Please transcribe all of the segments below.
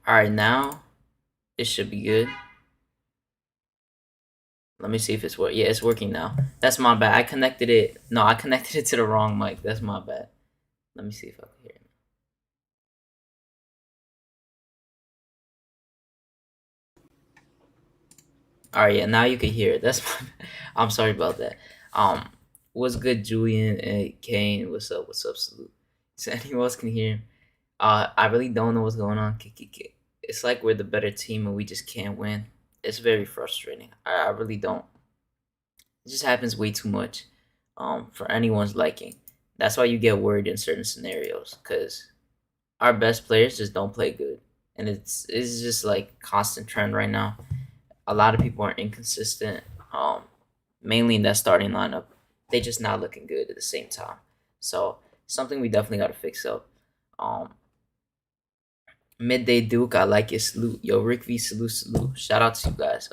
Alright, now it should be good. Let me see if it's working. Yeah, it's working now. That's my bad. I connected it. No, I connected it to the wrong mic. That's my bad. Let me see if I can hear it. Alright, yeah, now you can hear it. That's my bad. I'm sorry about that. What's good, Julian and Kane? What's up? What's up, Salute? So anyone else can hear him? I really don't know what's going on. It's like we're the better team and we just can't win. It's very frustrating. I really don't. It just happens way too much for anyone's liking. That's why you get worried in certain scenarios because our best players just don't play good, and it's just like constant trend right now. A lot of people are inconsistent, mainly in that starting lineup. They just not looking good at the same time. So something we definitely got to fix up. Um, Midday Duke, I like it. Salute, yo, Rick V, salute, salute. Shout out to you guys.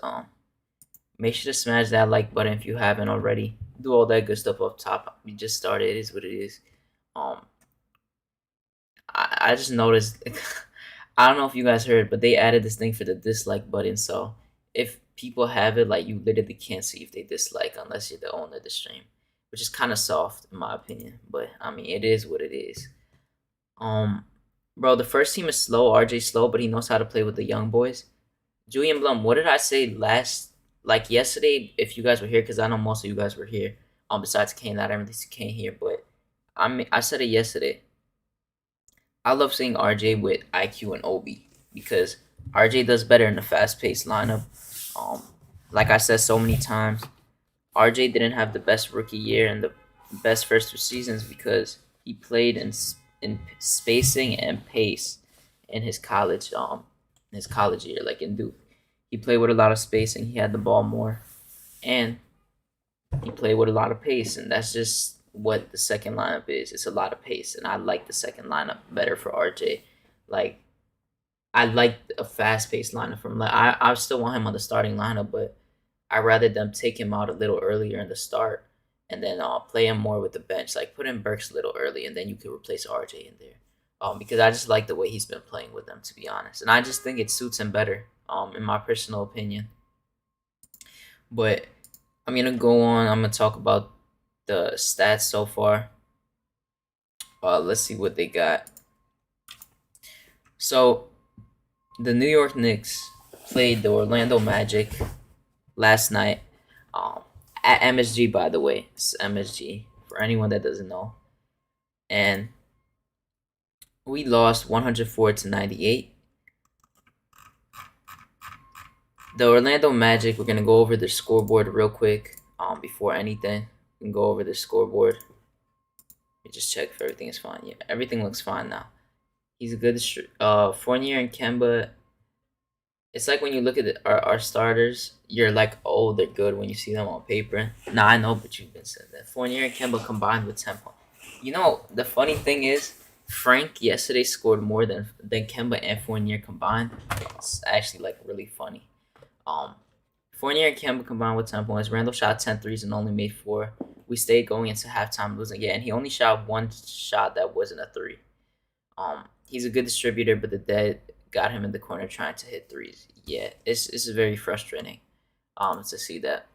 Make sure to smash that like button if you haven't already. Do all that good stuff up top. We just started. It is what it is. Um, I just noticed. I don't know if you guys heard, but they added this thing for the dislike button. So if people have it, like you literally can't see if they dislike unless you're the owner of the stream, which is kind of soft in my opinion. But I mean, it is what it is. Um, bro, the first team is slow. RJ slow, but he knows how to play with the young boys. Julian Blum, what did I say last, like yesterday? If you guys were here, because I know most of you guys were here. Besides Kane, I didn't really see Kane here, but I said it yesterday. I love seeing RJ with IQ and Obi because RJ does better in a fast-paced lineup. Um, like I said so many times, RJ didn't have the best rookie year and the best first 2 seasons because he played in spacing and pace in his college year, like in Duke. He played with a lot of spacing. He had the ball more, and he played with a lot of pace, and that's just what the second lineup is. It's a lot of pace, and I like the second lineup better for RJ. Like I like a fast paced lineup from. Like I still want him on the starting lineup, but I rather them take him out a little earlier in the start, and then play him more with the bench. Like put in Burks a little early, and then you could replace RJ in there. Because I just like the way he's been playing with them, to be honest, and I just think it suits him better. In my personal opinion, but I'm gonna go on. I'm gonna talk about the stats so far. Let's see what they got. So the New York Knicks played the Orlando Magic last night. Um, at MSG, by the way, it's MSG for anyone that doesn't know, and we lost 104 to 98. The Orlando Magic. We're gonna go over their scoreboard real quick. Before anything, we can go over their scoreboard. Let me just check if everything is fine. Yeah, everything looks fine now. He's a good Fournier and Kemba. It's like when you look at our starters, you're like, oh, they're good when you see them on paper. Nah, I know, but you've been saying that. Fournier and Kemba combined with 10 points. You know, the funny thing is, Frank yesterday scored more than Kemba and Fournier combined. It's actually like really funny. Um, Fournier and Kemba combined with 10 points. Randall shot 10 threes and only made 4. We stayed going into halftime losing. Yeah, and he only shot one shot that wasn't a 3. He's a good distributor, but the dead got him in the corner trying to hit threes. Yeah, it's very frustrating to see that.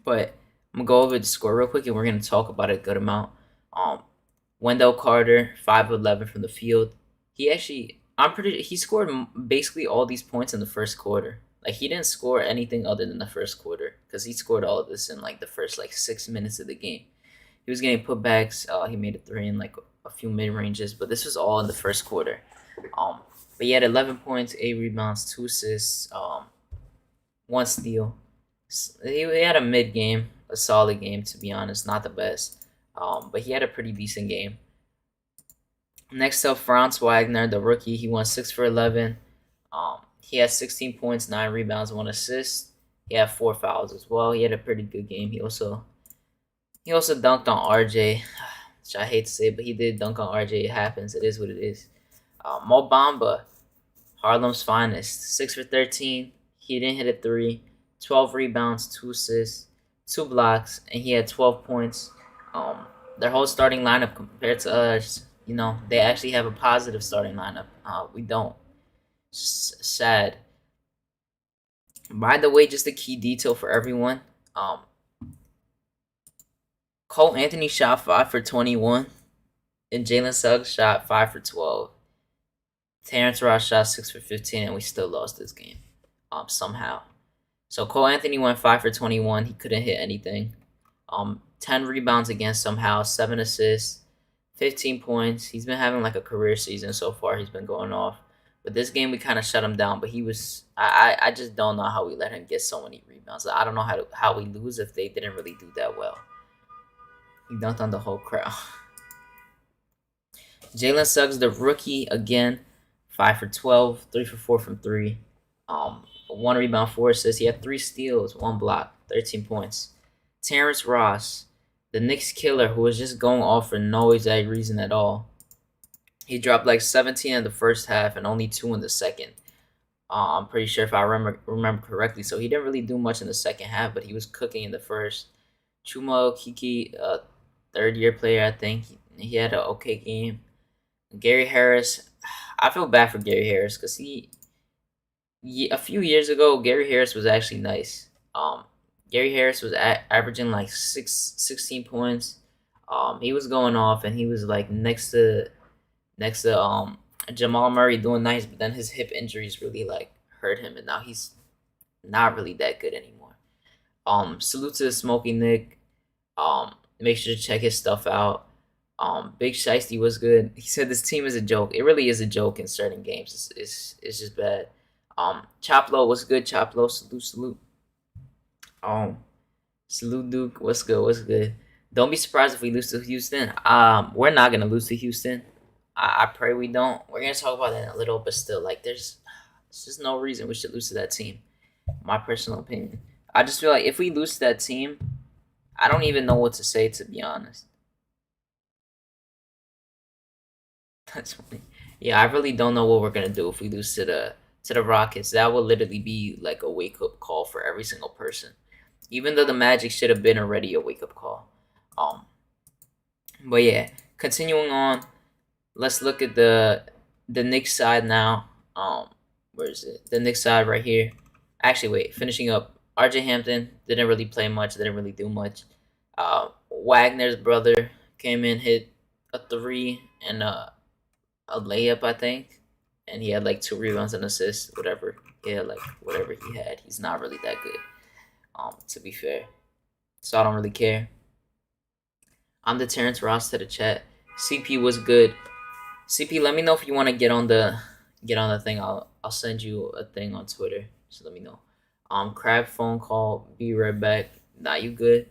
But I'm gonna go over the score real quick, and we're gonna talk about it a good amount. Um, Wendell Carter, 5 of 11 from the field. He scored basically all these points in the first quarter. Like he didn't score anything other than the first quarter because he scored all of this in like the first like 6 minutes of the game. He was getting putbacks. He made a 3 in like a few mid ranges, but this was all in the first quarter. But he had 11 points, 8 rebounds, 2 assists, 1 steal. He had a mid game, a solid game to be honest, not the best. But he had a pretty decent game. Next up, Franz Wagner, the rookie. He went 6 for 11. He had 16 points, 9 rebounds, 1 assist. He had 4 fouls as well. He had a pretty good game. He also dunked on RJ, which I hate to say, but he did dunk on RJ. It happens. It is what it is. Mo Bamba, Harlem's finest, 6 for 13. He didn't hit a 3. 12 rebounds, 2 assists, 2 blocks, and he had 12 points. Their whole starting lineup compared to us, they actually have a positive starting lineup. We don't. Sad. By the way, just a key detail for everyone. Cole Anthony shot 5 for 21, and Jalen Suggs shot 5 for 12. Terrence Ross shot 6 for 15, and we still lost this game. Somehow. So Cole Anthony went 5 for 21. He couldn't hit anything. 10 rebounds again somehow, 7 assists, 15 points. He's been having like a career season so far. He's been going off. But this game we kind of shut him down. But he was I just don't know how we let him get so many rebounds. I don't know how we lose if they didn't really do that well. He dunked on the whole crowd. Jalen Suggs, the rookie, again, 5 for 12, 3 for 4 from 3. 1 rebound, 4 assists. He had 3 steals, 1 block, 13 points. Terrence Ross, the Knicks killer, who was just going off for no exact reason at all. He dropped like 17 in the first half and only 2 in the second. I'm pretty sure if I remember correctly. So he didn't really do much in the second half, but he was cooking in the first. Chuma Okeke, third-year player, I think. He had an okay game. Gary Harris, I feel bad for Gary Harris because a few years ago, Gary Harris was actually nice. Gary Harris was averaging like 16 points. He was going off, and he was like next to Jamal Murray doing nice, but then his hip injuries really like hurt him, and now he's not really that good anymore. Salute to Smokey Nick. Make sure to check his stuff out. Big Shiesty was good. He said this team is a joke. It really is a joke in certain games. It's just bad. Choplo was good. Choplo, salute. Salute Duke. What's good? Don't be surprised if we lose to Houston. We're not gonna lose to Houston. I pray we don't. We're gonna talk about that in a little, but still, like, there's just no reason we should lose to that team. My personal opinion. I just feel like if we lose to that team, I don't even know what to say, to be honest. That's funny. Yeah, I really don't know what we're gonna do if we lose to the Rockets. That will literally be like a wake up call for every single person. Even though the Magic should have been already a wake up call. But yeah, continuing on, let's look at the Knicks side now. Where is it? The Knicks side right here. Actually, wait. Finishing up, R.J. Hampton didn't really play much. Didn't really do much. Wagner's brother came in, hit a 3 and a layup, I think, and he had like 2 rebounds and assists. Whatever. Yeah, like whatever he had. He's not really that good. To be fair, so I don't really care. I'm the Terrence Ross to the chat. CP was good. CP, let me know if you want to get on the thing. I'll send you a thing on Twitter. So let me know. Crab phone call. Be right back. Nah, you good.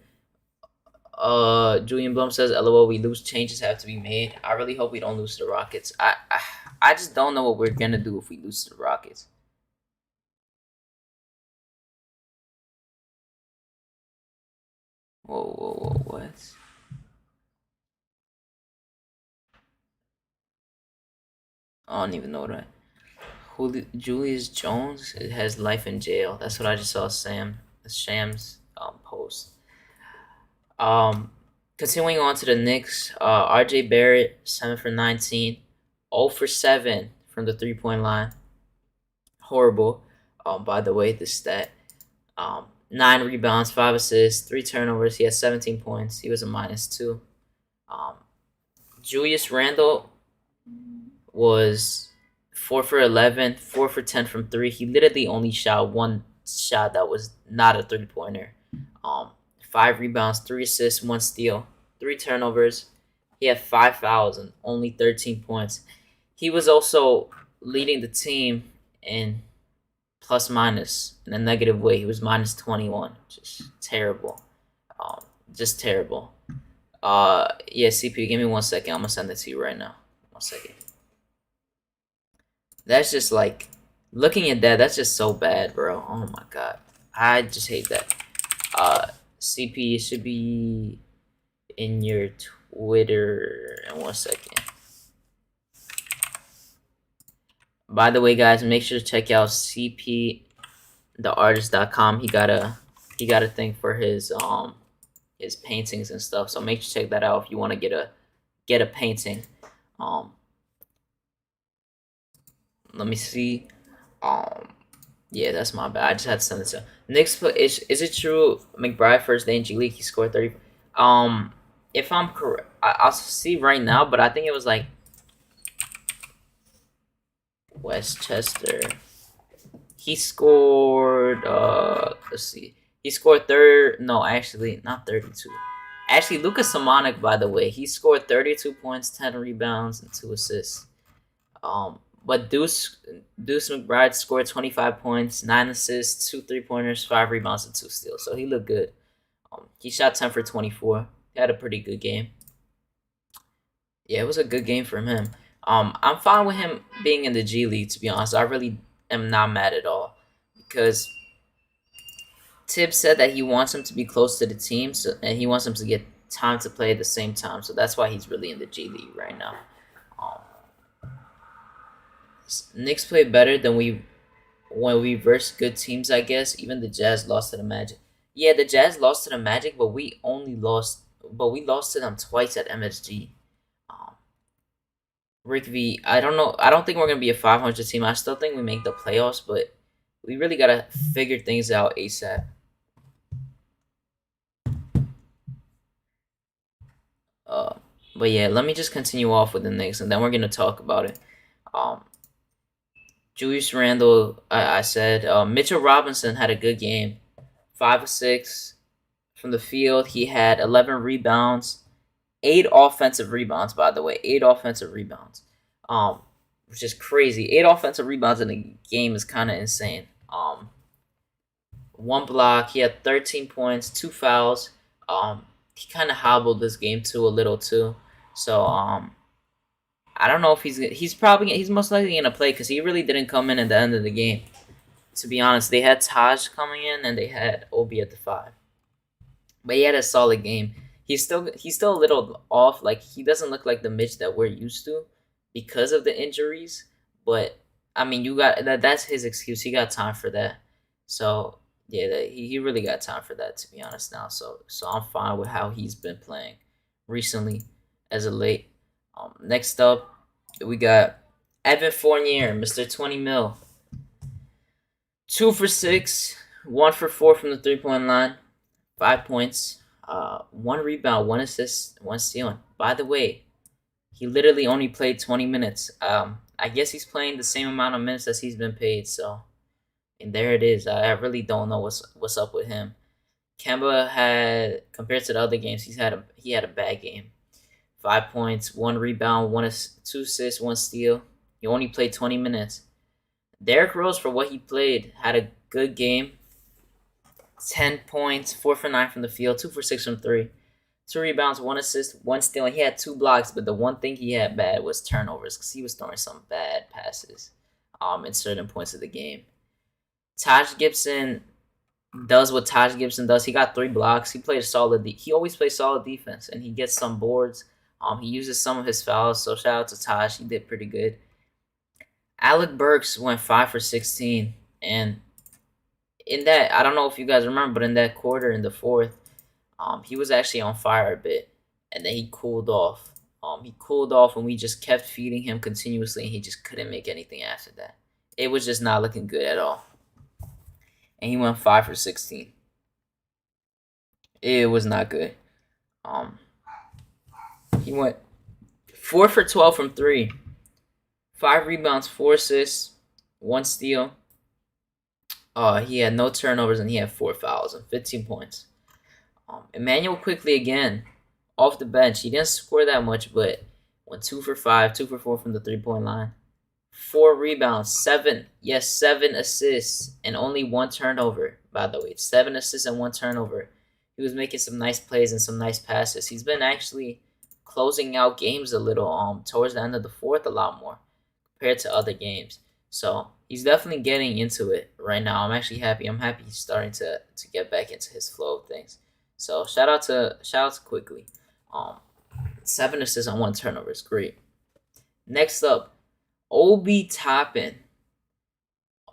Julian Blum says, "LOL, we lose. Changes have to be made." I really hope we don't lose to the Rockets. I just don't know what we're gonna do if we lose to the Rockets. Whoa, what? I don't even know that. Julius Jones has life in jail. That's what I just saw Sham's post. Continuing on to the Knicks, RJ Barrett, 7 for 19, 0 for 7 from the 3-point line. Horrible. By the way, this stat. 9 rebounds, 5 assists, 3 turnovers. He had 17 points. He was a -2. Julius Randle was 4 for 11, 4 for 10 from 3. He literally only shot 1 shot that was not a 3-pointer. 5 rebounds, 3 assists, 1 steal, 3 turnovers. He had 5 fouls and only 13 points. He was also leading the team in plus minus in a negative way. He was -21. Just terrible. Just terrible. Yeah, CP, give me 1 second. I'm going to send it to you right now. 1 second. That's just like, looking at that, that's just so bad, bro. Oh my god. I just hate that. CP should be in your Twitter in 1 second. By the way, guys, make sure to check out cptheartist.com. He got a thing for his paintings and stuff. So make sure to check that out if you want to get a painting. Let me see. Um, yeah, that's my bad. I just had to send it to Knicks. Is it true? McBride first day in G League, he scored 30. Um, if I'm correct, I'll see right now, but I think it was like Westchester. He scored. Let's see. He scored third. No, actually, not 32. Actually, Lucas Simonik, by the way, he scored 32 points, 10 rebounds, and 2 assists. But Deuce McBride scored 25 points, 9 assists, 2 3-pointers, 5 rebounds, and 2 steals. So he looked good. He shot 10 for 24. He had a pretty good game. Yeah, it was a good game from him. I'm fine with him being in the G League, to be honest. I really am not mad at all because Tibbs said that he wants him to be close to the team, and he wants him to get time to play at the same time. So that's why he's really in the G League right now. Knicks play better than when we versed good teams, I guess. Even the Jazz lost to the Magic. Yeah, the Jazz lost to the Magic, but we lost to them twice at MSG. Um, Rick V, I don't know. I don't think we're gonna be a 500 team. I still think we make the playoffs, but we really gotta figure things out ASAP. Uh, but yeah, let me just continue off with the Knicks, and then we're gonna talk about it. Um, Julius Randle, I said. Mitchell Robinson had a good game. 5 of 6 from the field. He had 11 rebounds, 8 offensive rebounds, by the way. 8 offensive rebounds. Which is crazy. 8 offensive rebounds in a game is kind of insane. 1 block. He had 13 points, 2 fouls. He kind of hobbled this game too a little too. So I don't know if he's most likely gonna play because he really didn't come in at the end of the game. To be honest, they had Taj coming in and they had Obi at the 5, but he had a solid game. He's still a little off. Like he doesn't look like the Mitch that we're used to because of the injuries. But I mean, you got that. That's his excuse. He got time for that. So yeah, he really got time for that. To be honest now, so I'm fine with how he's been playing recently as of late. Next up, we got Evan Fournier, Mr. 20 mil. 2 for 6, 1 for 4 from the 3-point line, 5 points, 1 rebound, 1 assist, 1 stealing. By the way, he literally only played 20 minutes. I guess he's playing the same amount of minutes as he's been paid. So, and there it is. I really don't know what's up with him. Kemba had, compared to the other games, he had a bad game. 5 points, 1 rebound, 2 assists, 1 steal. He only played 20 minutes. Derrick Rose, for what he played, had a good game. 10 points, 4 for 9 from the field, 2 for 6 from 3. 2 rebounds, 1 assist, 1 steal. And he had 2 blocks, but the one thing he had bad was turnovers because he was throwing some bad passes in certain points of the game. Taj Gibson does what Taj Gibson does. He got 3 blocks. He always plays solid defense, and he gets some boards. He uses some of his fouls, so shout out to Taj. He did pretty good. Alec Burks went 5 for 16, and in that, I don't know if you guys remember, but in that quarter, in the fourth, he was actually on fire a bit, and then he cooled off. And we just kept feeding him continuously, and he just couldn't make anything after that. It was just not looking good at all. And he went 5 for 16. It was not good. He went 4 for 12 from 3. 5 rebounds, 4 assists, 1 steal. He had no turnovers and he had 4 fouls and 15 points. Emmanuel Quickly again, off the bench. He didn't score that much, but went 2 for 5, 2 for 4 from the 3-point line. 4 rebounds, 7 assists, and only 1 turnover, by the way. 7 assists and 1 turnover. He was making some nice plays and some nice passes. He's been actually closing out games a little towards the end of the fourth a lot more compared to other games. So he's definitely getting into it right now. I'm actually happy. I'm happy he's starting to get back into his flow of things. So shout out to Quickly. 7 assists on 1 turnover is great. Next up, Obi Toppin.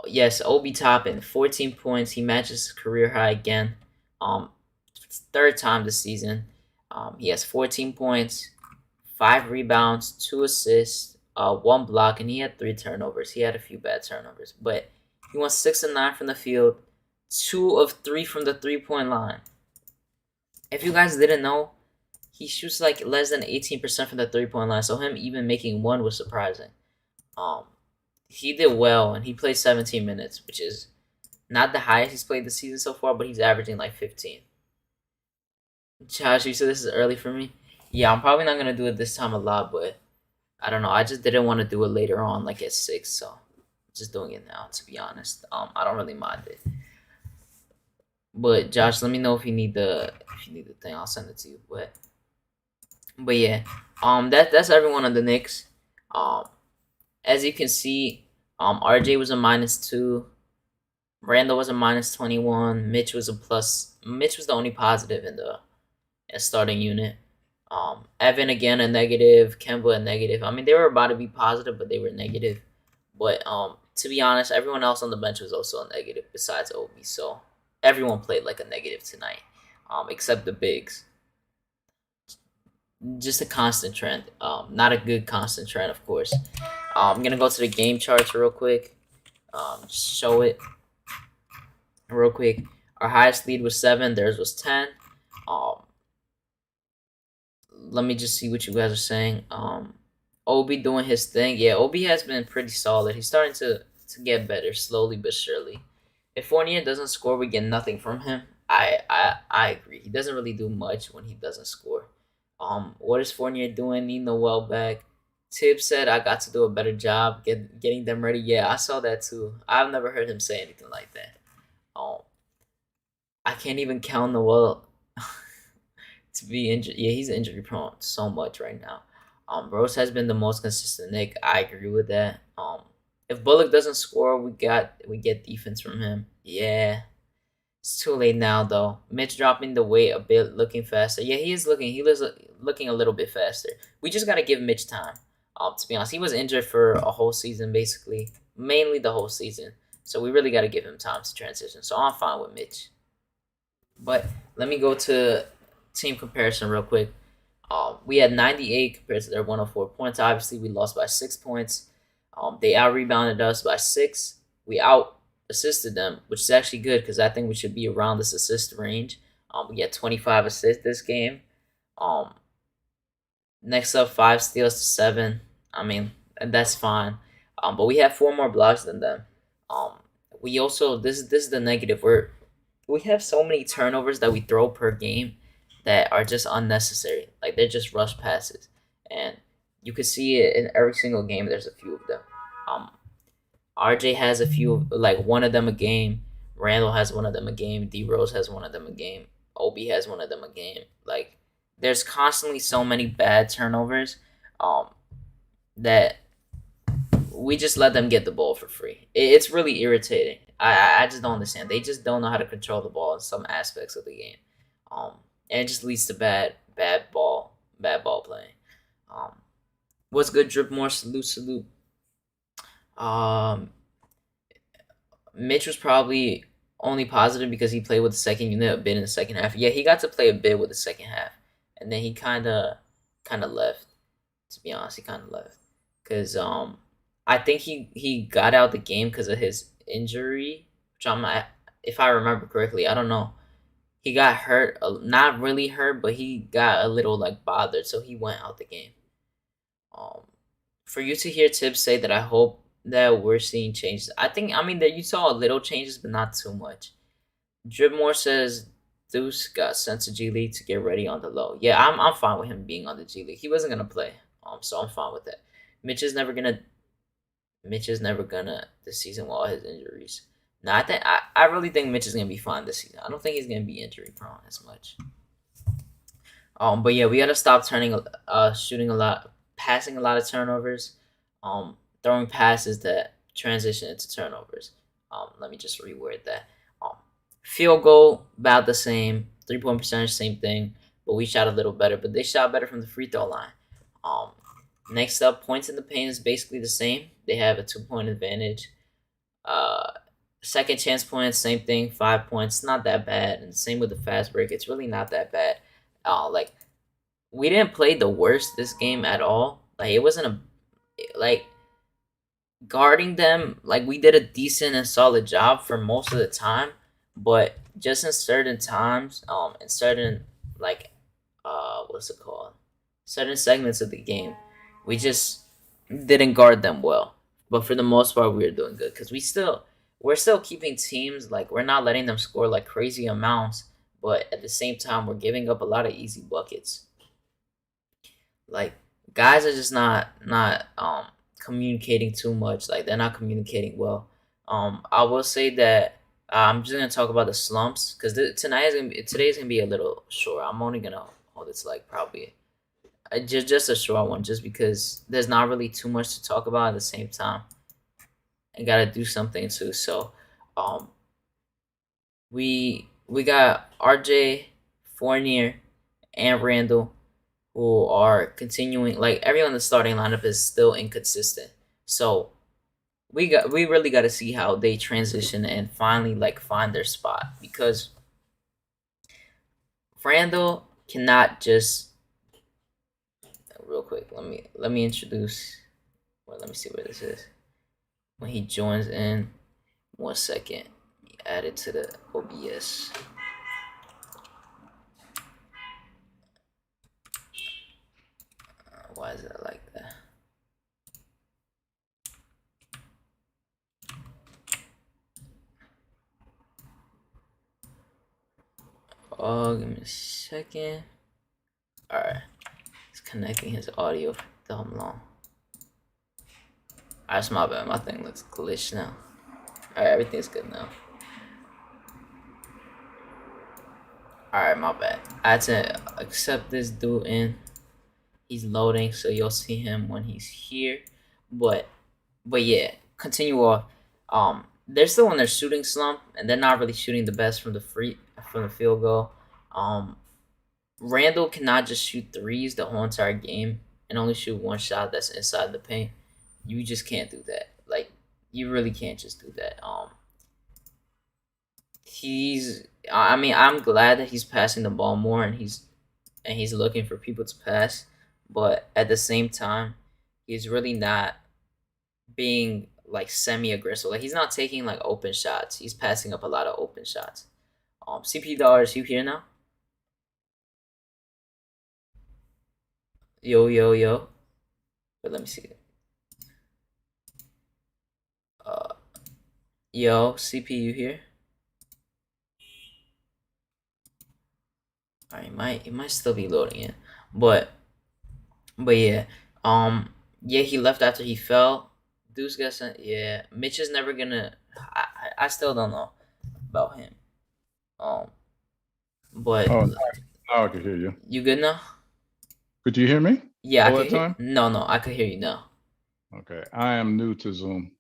Yes, Obi Toppin, 14 points. He matches his career high again. Third time this season. He has 14 points, 5 rebounds, 2 assists, 1 block, and he had 3 turnovers. He had a few bad turnovers, but He went 6 of 9 from the field, 2 of 3 from the 3-point line. If you guys didn't know, he shoots like less than 18% from the 3-point line, so him even making one was surprising. Um, he did well, and he played 17 minutes, which is not the highest he's played this season so far, but he's averaging like 15. Josh, you said this is early for me. Yeah, I'm probably not gonna do it this time a lot, but I don't know. I just didn't want to do it later on, like at 6, so I'm just doing it now. To be honest, I don't really mind it. But Josh, let me know if you need the thing. I'll send it to you. But yeah, that's everyone on the Knicks. Um, as you can see, RJ was a -2. Randall was a -21. Mitch was a plus. Mitch was the only positive in the starting unit. Evan again a negative. Kemba a negative. I mean, they were about to be positive, but they were negative. But to be honest, everyone else on the bench was also a negative besides Obi. So everyone played like a negative tonight, except the bigs. Just a constant trend. Not a good constant trend, of course. I'm gonna go to the game charts real quick. Just show it real quick. Our highest lead was 7. Theirs was 10. Let me just see what you guys are saying. Obi doing his thing. Yeah, Obi has been pretty solid. He's starting to get better slowly but surely. If Fournier doesn't score, we get nothing from him. I agree. He doesn't really do much when he doesn't score. What is Fournier doing? Need Noel back. Tibbs said I got to do a better job getting them ready. Yeah, I saw that too. I've never heard him say anything like that. I can't even count Noel to be injured. Yeah, he's injury prone so much right now. Rose has been the most consistent Nick. I agree with that. If Bullock doesn't score, we get defense from him. Yeah. It's too late now though. Mitch dropping the weight a bit, looking faster. Yeah, he is looking. He was looking a little bit faster. We just gotta give Mitch time. To be honest, he was injured for a whole season, basically, mainly the whole season. So we really gotta give him time to transition. So I'm fine with Mitch. But let me go to team comparison real quick. We had 98 compared to their 104 points. Obviously, we lost by 6 points. They out rebounded us by 6. We out assisted them, which is actually good because I think we should be around this assist range. We had 25 assists this game. Next up, 5 steals to 7. I mean, and that's fine. But we have 4 more blocks than them. We also this is the negative. We have so many turnovers that we throw per game that are just unnecessary. Like they're just rush passes, and you can see it in every single game. There's a few of them. RJ has a few, like one of them a game. Randall has one of them a game. D Rose has one of them a game. Obi has one of them a game. Like there's constantly so many bad turnovers, that we just let them get the ball for free. It's really irritating. I just don't understand. They just don't know how to control the ball in some aspects of the game, and it just leads to bad ball playing. What's good, Drip More? Salute. Um, Mitch was probably only positive because he played with the second unit a bit in the second half. Yeah, he got to play a bit with the second half, and then he kind of left. To be honest, he kind of left because I think he got out the game because of his injury, which if I remember correctly, I don't know. He got hurt, not really hurt, but he got a little like bothered, so he went out the game. For you to hear Tibbs say that, I hope that we're seeing changes. I mean that you saw a little changes, but not too much. Dribmore says Deuce got sent to G League to get ready on the low. Yeah, I'm fine with him being on the G League. He wasn't gonna play, so I'm fine with that. Mitch is never gonna this season with all his injuries. No, I really think Mitch is gonna be fine this season. I don't think he's gonna be injury prone as much. But yeah, we gotta stop shooting a lot, passing a lot of turnovers, throwing passes that transition into turnovers. Let me just reword that. Field goal about the same, 3-point percentage same thing, but we shot a little better. But they shot better from the free throw line. Next up, points in the paint is basically the same. They have a 2-point advantage. Second chance points, same thing, 5 points, not that bad. And same with the fast break, it's really not that bad. Like we didn't play the worst this game at all. Like it wasn't guarding them, like we did a decent and solid job for most of the time, but just in certain times, in certain like what's it called? Certain segments of the game, we just didn't guard them well. But for the most part, we were doing good because we're still keeping teams, like we're not letting them score like crazy amounts, but at the same time, we're giving up a lot of easy buckets. Like guys are just not communicating too much. Like they're not communicating well. I will say that I'm just gonna talk about the slumps because today's gonna be a little short. I'm only gonna hold it to like probably just a short one, just because there's not really too much to talk about at the same time. I gotta do something too. So, um, we got RJ, Fournier, and Randall, who are continuing. Like everyone in the starting lineup is still inconsistent. So we really got to see how they transition and finally like find their spot, because Randall cannot just real quick. Let me introduce. Well, let me see where this is. When he joins in, 1 second. Add it to the OBS. Why is it like that? Oh, give me a second. Alright. He's connecting his audio for dumb long. That's my bad. My thing looks glitched now. Alright, everything's good now. Alright, my bad. I had to accept this dude in. He's loading, so you'll see him when he's here. But yeah, continue off. They're still in their shooting slump, and they're not really shooting the best from the field goal. Randall cannot just shoot threes the whole entire game and only shoot one shot that's inside the paint. You just can't do that. Like you really can't just do that. I mean, I'm glad that he's passing the ball more, and he's looking for people to pass, but at the same time, he's really not being like semi aggressive. Like he's not taking like open shots. He's passing up a lot of open shots. CP dollars, you here now? Yo yo yo. But let me see. Uh, yo, CP, you here? Alright, it might still be loading in, but yeah, yeah, he left after he fell. Deuce got sent. Yeah, Mitch is never gonna. I still don't know about him. Um, but Oh, now I can hear you. you good now? Could you hear me Yeah, I all could that hear. time? No, I could hear you now. Okay, I am new to Zoom.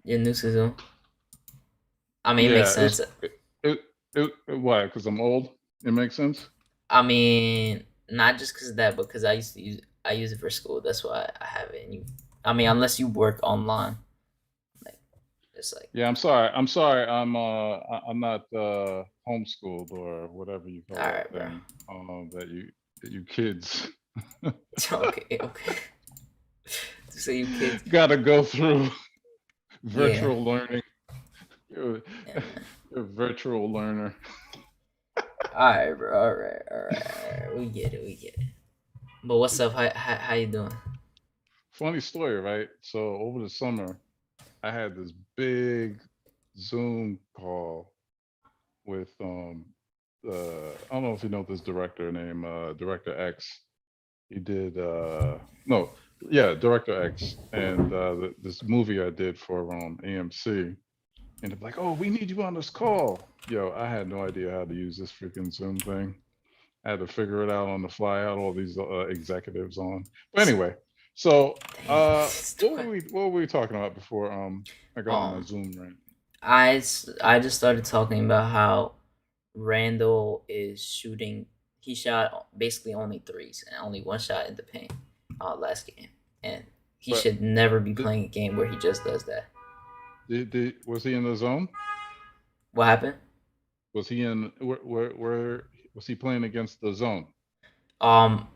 You're new to Zoom. I mean, it makes Yeah, sense. why? Because I'm old. It makes sense. I mean, not just because of that, but because I use it for school. That's why I have it. And I mean, unless you work online, like it's like. Yeah, I'm sorry. I'm sorry. I'm not homeschooled or whatever you All call that right, bro. thing. That you kids Okay, okay. So you kids, got to go through yeah, virtual learning. You're, yeah, man. you're a virtual learner. All right, bro. All right. We get it, we get it. But what's up? How you doing? Funny story, right? So over the summer, I had this big Zoom call with I don't know if you know this director named Director X. He did no, yeah, Director X, and this movie I did for AMC, and they're like, "Oh, we need you on this call." Yo, I had no idea how to use this freaking Zoom thing. I had to figure it out on the fly. I had all these executives on. But anyway, so Dang, what were we talking about before I got on my um, Zoom rant? I just started talking about how Randall is shooting. He shot basically only threes and only one shot in the paint last game, and he But should never be did, playing a game where he just does that. was he in the zone? What happened? Was he in where was he playing against the zone? Um,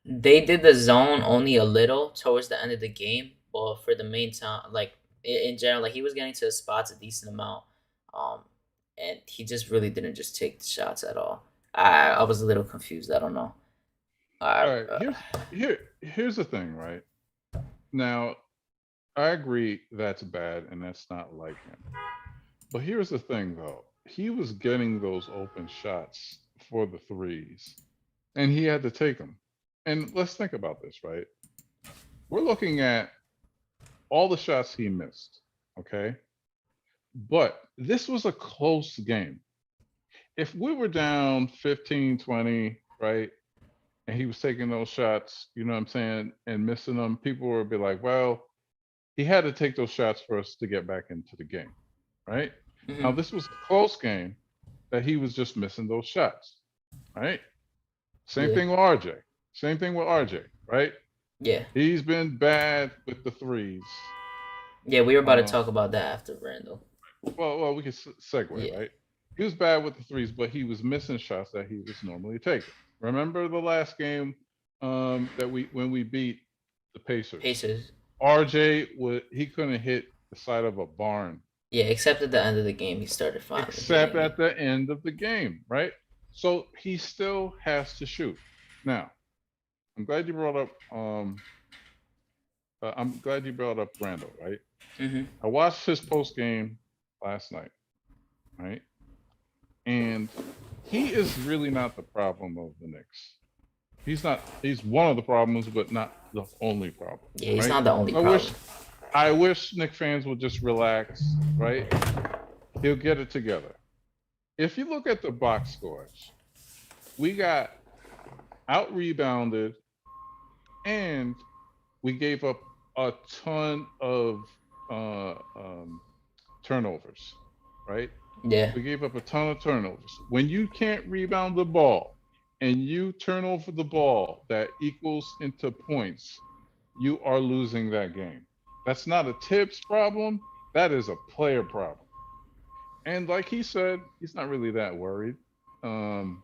they did the zone only a little towards the end of the game, but for the main time, like in general, like he was getting to the spots a decent amount, um, and he just really didn't just take the shots at all. I was a little confused. I don't know. All I right, here's the thing, right? Now, I agree that's bad and that's not like him. But here's the thing, though. He was getting those open shots for the threes, and he had to take them. And let's think about this, right? We're looking at all the shots he missed, okay? But this was a close game. If we were down 15, 20, right, and he was taking those shots, you know what I'm saying, and missing them, people would be like, well, he had to take those shots for us to get back into the game, right? Now, Mhm. this was a close game that he was just missing those shots, right? Same Yeah, thing with RJ. Same thing with RJ, right? yeah, He's been bad with the threes. yeah. We were about to Uh, talk about that after Randall. well, we can segue, Yeah. right? He was bad with the threes, but he was missing shots that he was normally taking. Remember the last game that we when we beat the Pacers? Pacers. RJ would he couldn't hit the side of a barn Yeah, except at the end of the game, he started finally except hitting it. at the end of the game, right? So he still has to shoot. Now, I'm glad you brought up I'm glad you brought up Randall, right? Mhm. I watched his post game last night, right? And he is really not the problem of the Knicks. He's one of the problems, but not the only problem, Yeah, he's right? not the only I wish problem. I wish Knick fans would just relax, right? He'll get it together. If you look at the box scores, we got out rebounded and we gave up a ton of uh, um, turnovers, right? Yeah, We gave up a ton of turnovers. When you can't rebound the ball and you turn over the ball that equals into points, you are losing that game. That's not a tips problem. That is a player problem. And like he said, he's not really that worried. Um,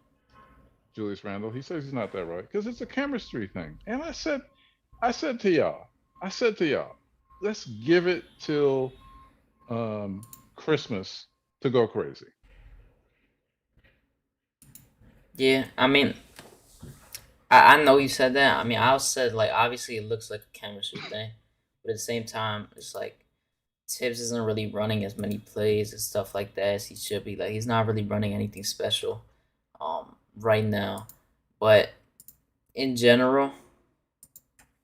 Julius Randle, he says he's not that worried because it's a chemistry thing. And I said to y'all, let's give it till Christmas to go crazy. yeah. I mean, I know you said that. I mean, I also said like obviously it looks like a chemistry thing, but at the same time, it's like Tibbs isn't really running as many plays and stuff like that as he should be. Like he's not really running anything special, right now. But in general,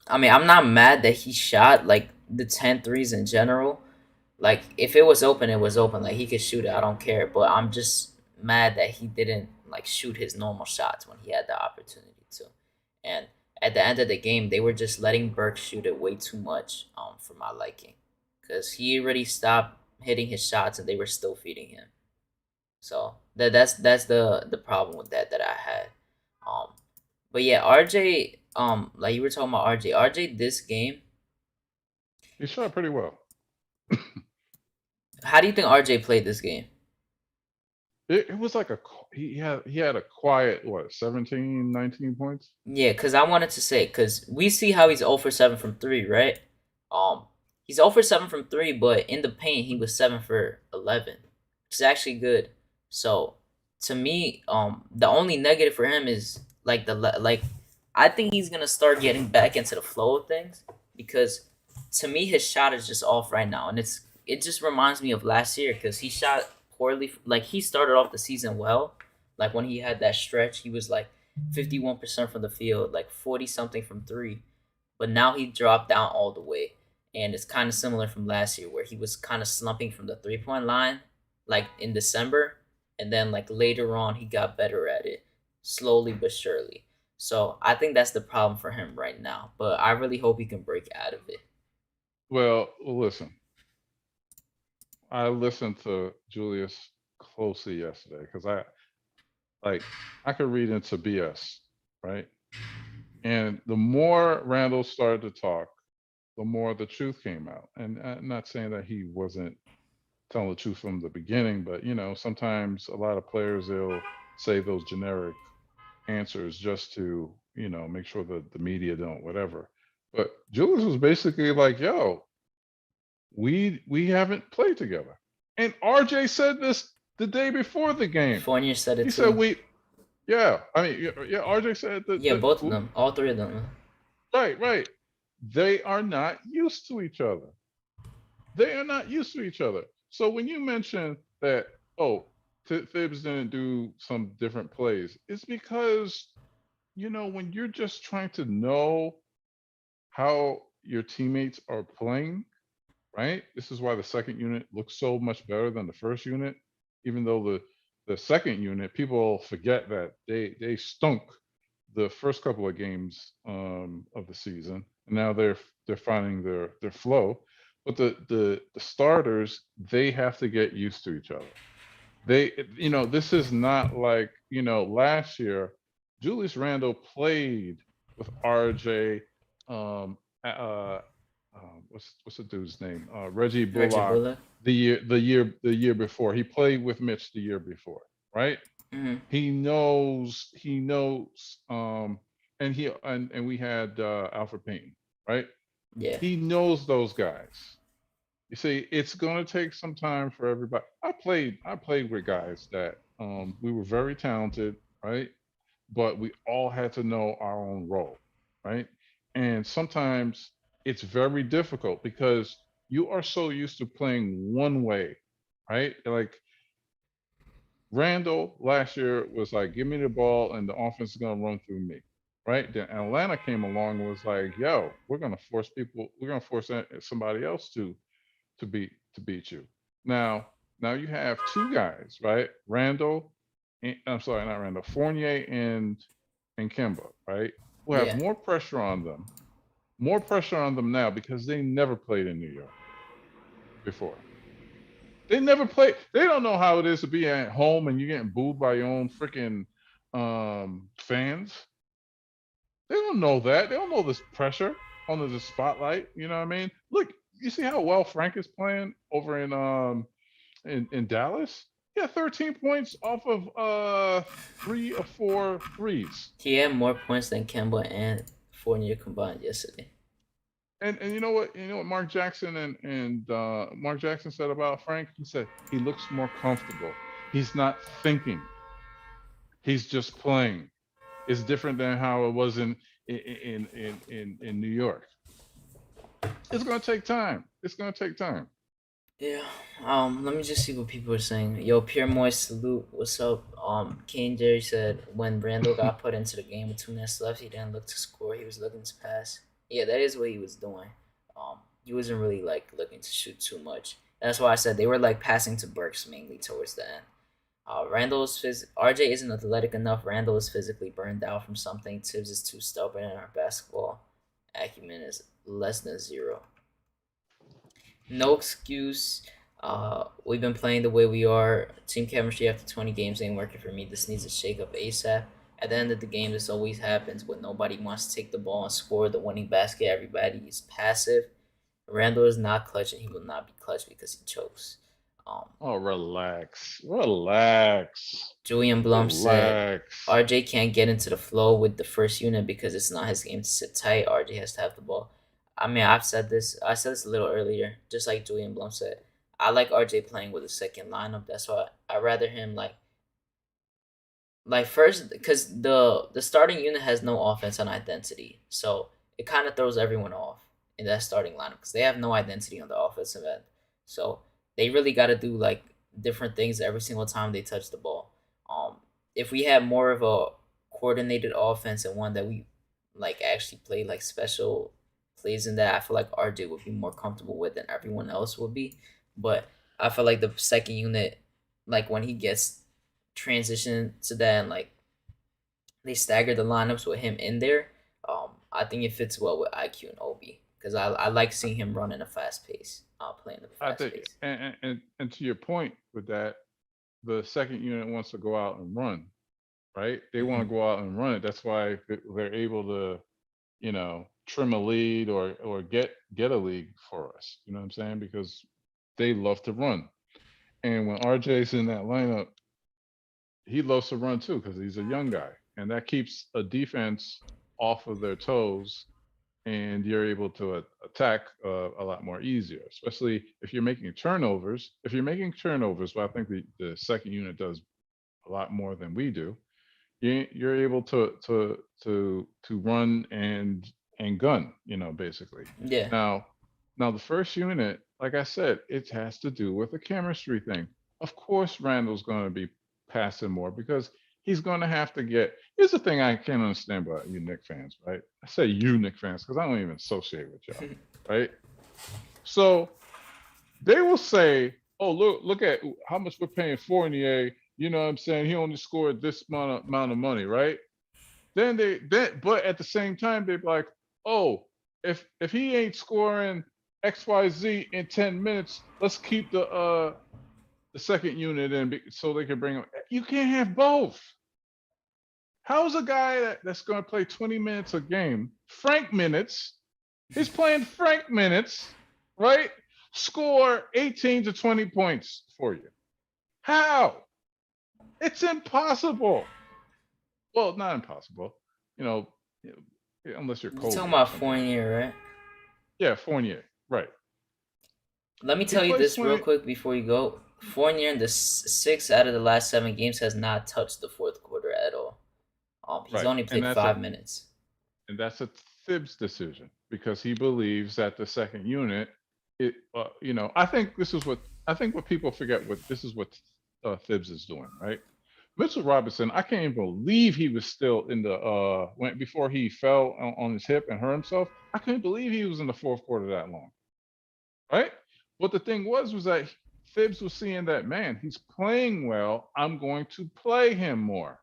I mean, I'm not mad that he shot like the 10 threes in general. Like if it was open, it was open. Like he could shoot it. I don't care. But I'm just mad that he didn't like shoot his normal shots when he had the opportunity to. And at the end of the game, they were just letting Burke shoot it way too much for my liking, because he already stopped hitting his shots and they were still feeding him. So that's the problem with that I had. Um, but yeah, RJ, like you were talking about RJ this game. He shot pretty well. How do you think RJ played this game? It was like he had a quiet what 17, 19 points. Yeah, because I wanted to say, because we see how he's 0 for 7 from 3, right? Um, he's 0 for 7 from 3, but in the paint, he was 7 for 11, which is actually good. So, to me, the only negative for him is, like, I think he's going to start getting back into the flow of things, because to me, his shot is just off right now. And it just reminds me of last year, because he shot poorly. Like, he started off the season well. Like, when he had that stretch, he was like, 51% from the field, like 40 something from three. But now he dropped down all the way. And it's kind of similar from last year where he was kind of slumping from the 3 point line, like in December. And then, like, later on, he got better at it, slowly but surely. So I think that's the problem for him right now. But I really hope he can break out of it. Well, listen, I listened to Julius closely yesterday because like I could read into BS, right? And the more Randall started to talk, the more the truth came out. And I'm not saying that he wasn't telling the truth from the beginning, but sometimes a lot of players they'll say those generic answers just to make sure that the media don't whatever. But Julius was basically like, "Yo, we haven't played together." And RJ said this the day before the game. Fournier said it He said, too. "We, yeah." I mean, yeah. RJ said Yeah, that. both of them, all three of them. Right, right. They are not used to each other. They are not used to each other. So when you mention that, oh, Thibs didn't do some different plays, it's because when you're just trying to know how your teammates are playing, right? This is why the second unit looks so much better than the first unit, even though the second unit, people forget that they stunk the first couple of games of the season, and now they're finding their flow. But the starters, they have to get used to each other. This is not like last year. Julius Randle played with RJ. Um, what's the dude's name? Reggie Reggie Bullock. Bullock. The year before, he played with Mitch the year before, right? Hmm. He knows, and we had Alfred Payton, right? Yeah. He knows those guys. You see, it's going to take some time for everybody. I played with guys that we were very talented, right? But we all had to know our own role, right? And sometimes it's very difficult because you are so used to playing one way, right? Like Randall last year was like, give me the ball and the offense is going to run through me, right? Then Atlanta came along and was like, yo, we're going to force somebody else to beat you. Now, now you have two guys, right? I'm sorry, not Randall, Fournier and Kimba, right? Who have Yeah. more pressure on them now because they never played in New York before. They never played. They don't know how it is to be at home and you're getting booed by your own freaking fans. They don't know that. They don't know this pressure under the spotlight. You know what I mean? Look, you see how well Frank is playing over in Dallas? Yeah, 13 points off of 3 or 4 threes. He had more points than Kemba and Fournier combined yesterday. And you know what Mark Jackson said about Frank? He said he looks more comfortable. He's not thinking. He's just playing. It's different than how it was in New York. It's gonna take time. It's gonna take time. Yeah. Let me just see what people are saying. Yo, Pierre Moist salute. What's up? Kane Jerry said when Randall got put into the game with 2 minutes left, he didn't look to score. He was looking to pass. Yeah, that is what he was doing. He wasn't really like looking to shoot too much. That's why I said they were like passing to Burks mainly towards the end. RJ isn't athletic enough. Randall is physically burned out from something. Tibbs is too stubborn, and our basketball acumen is less than zero. No excuse. We've been playing the way we are. Team chemistry after 20 games ain't working for me. This needs a shake up ASAP. At the end of the game, this always happens when nobody wants to take the ball and score the winning basket. Everybody is passive. Randall is not clutch, and he will not be clutch because he chokes. Um, Oh, relax, relax, Julian Blum said relax. RJ can't get into the flow with the first unit because it's not his game to sit tight. RJ has to have the ball. I mean, I've said this. I said this a little earlier, just like Julian Blum said. I like RJ playing with a second lineup. That's why I rather him like first because the starting unit has no offense and identity, so it kind of throws everyone off in that starting lineup because they have no identity on the offensive end. So they really got to do like different things every single time they touch the ball. Um, if we had more of a coordinated offense and one that we like actually play like special plays in that, I feel like RJ would be more comfortable with than everyone else would be. But I feel like the second unit, like when he gets transition to that and like they stagger the lineups with him in there, I think it fits well with IQ and Obi because I like seeing him run in a fast pace, playing at a I fast think, pace. and to your point with that, the second unit wants to go out and run, right? They want Hmm. to go out and run it. That's why they're able to, trim a lead or get a lead for us. You know what I'm saying? Because they love to run. And when RJ's in that lineup, he loves to run too because he's a young guy, and that keeps a defense off of their toes and you're able to attack a lot more easier, especially if you're making turnovers. If you're making turnovers, well, I think the second unit does a lot more than we do. You're able to run and gun, basically. Yeah. Now, the first unit, like I said, it has to do with the chemistry thing. Of course, Randall's going to be passing more because he's going to have to get. Here's the thing I can't understand about you Knicks fans, right? I say you Knicks fans because I don't even associate with y'all, right? So they will say, "Oh, look at how much we're paying Fournier. You know what I'm saying? He only scored this amount of money, right?" But at the same time, they're like, "Oh, if he ain't scoring XYZ in 10 minutes, let's keep the second unit in so they can bring him." You can't have both. How's a guy that's going to play 20 minutes a game, Frank minutes? He's playing Frank minutes, right? Score 18 to 20 points for you. How? It's impossible. Well, not impossible, you know, unless you're You're Kobe talking or about something like that. Fournier, right? Yeah, Fournier, right? Let me He tell you plays this real 20. quick before you go. Fournier in the 6 out of the last 7 games has not touched the fourth quarter at all. He's Right, only and played 5 minutes. that's a Thibs decision because he believes that the second unit, I think what people forget what this is what Thibs is doing, right? Mitchell Robinson, I can't even believe he was still in the when before he fell on his hip and hurt himself. I couldn't believe he was in the fourth quarter that long, right? But the thing was that Thibs was seeing that, man, he's playing well. I'm going to play him more.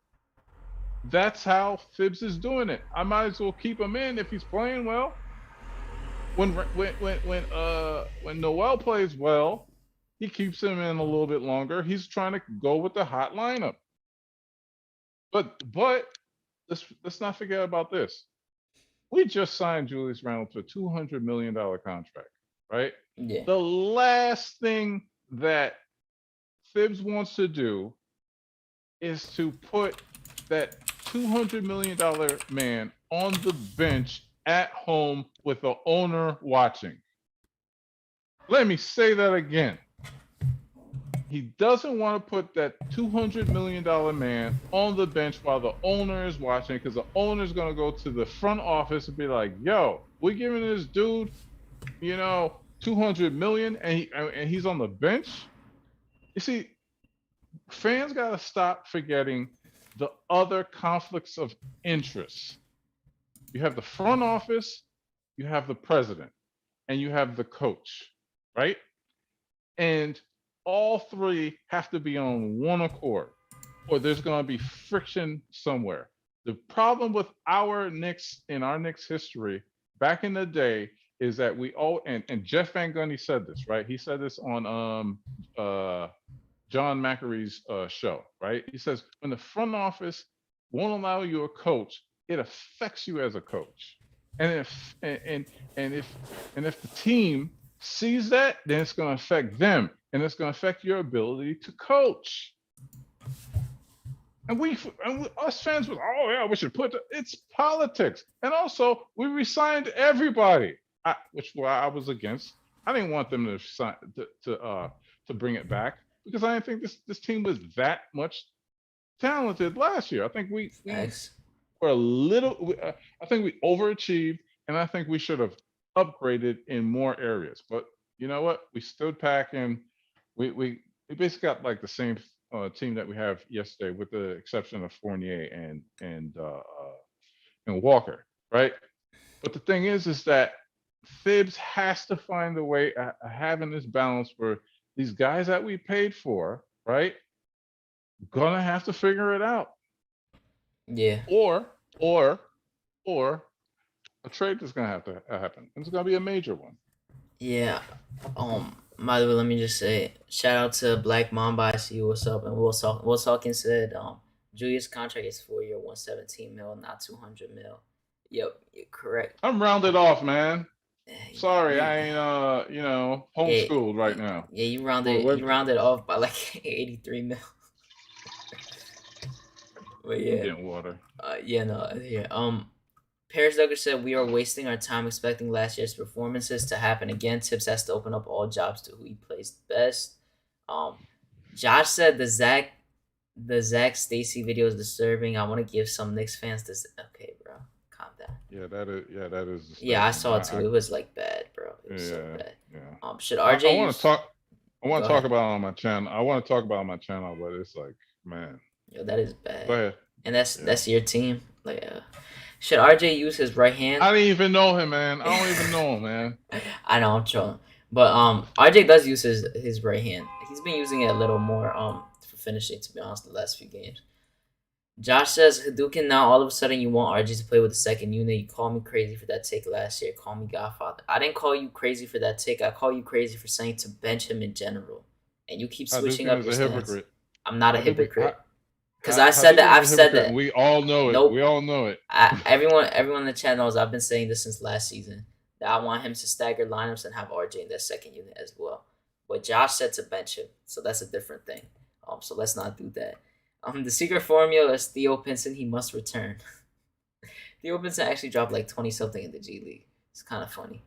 That's how Thibs is doing it. I might as well keep him in if he's playing well. When Noel plays well, he keeps him in a little bit longer. He's trying to go with the hot lineup. But let's not forget about this. We just signed Julius Randle to a $200 million contract, right? Yeah. The last thing that Thibs wants to do is to put that $200 million man on the bench at home with the owner watching. Let me say that again. He doesn't want to put that $200 million man on the bench while the owner is watching, because the owner is going to go to the front office and be like, "Yo, we're giving this dude, $200 million, and he's on the bench." You see, fans got to stop forgetting the other conflicts of interest. You have the front office, you have the president, and you have the coach, right? And all three have to be on one accord, or there's going to be friction somewhere. The problem with our Knicks in our Knicks history back in the day is that we all and Jeff Van Gundy said this, right? He said this on John Macary's show, right? He says when the front office won't allow you a coach, it affects you as a coach. And if the team sees that, then it's going to affect them, and it's going to affect your ability to coach. And us fans was, "Oh yeah, we should it's politics." And also, we resigned everybody, which I was against. I didn't want them to bring it back because I didn't think this team was that much talented last year. I think we were a little. I think we overachieved, and I think we should have upgraded in more areas. But you know what? We stood packing. We basically got like the same team that we have yesterday, with the exception of Fournier and Walker, right? But the thing is that Thibs has to find a way of having this balance where these guys that we paid for, right, gonna have to figure it out. Yeah. Or a trade is gonna have to happen. It's gonna be a major one. Yeah. By the way, let me just say, shout out to Black Mamba. I see you. What's up? And Will Salkin said, Julius' contract is 4 year, 117 mil, not 200 mil. Yep, you're correct. I'm rounded off, man. Sorry, I ain't homeschooled right now. Yeah, you rounded off by like 83 mil. But yeah. I'm getting water. Yeah, no, yeah. Paris Duggar said we are wasting our time expecting last year's performances to happen again. Tibbs has to open up all jobs to who he plays best. Um, Josh said the Zach Stacy video is disturbing. I want to give some Knicks fans this. Okay, bro, calm down. That is Yeah, I disturbing. saw it too. It was like bad, bro. It was so Yeah, bad. yeah. Should I RJ want to use? talk. I want Go to talk ahead. about it on my channel. I want to talk about it on my channel, but it's like, man. Yo, that is Go bad. ahead. And Yeah. that's your team. Like, should RJ use his right hand? I didn't even know him, man. I don't even know him, man. I know I'm trolling, but RJ does use his right hand. He's been using it a little more for finishing. To be honest, the last few games. Josh says Hadouken. Now all of a sudden you want RJ to play with the second unit. You called me crazy for that take last year. Call me Godfather. I didn't call you crazy for that take. I call you crazy for saying to bench him in general, and you keep switching Hadouken up is your a stance. hypocrite. I'm not a Hadouken, hypocrite because I said that. Hadouken is I've a said hypocrite, and that. we all know it. We Nope. all know it. Everyone in the chat knows I've been saying this since last season that I want him to stagger lineups and have RJ in that second unit as well. But Josh said to bench him, so that's a different thing. So let's not do that. The secret formula is Theo Pinson. He must return. Theo Pinson actually dropped like 20 something in the G League. It's kind of funny.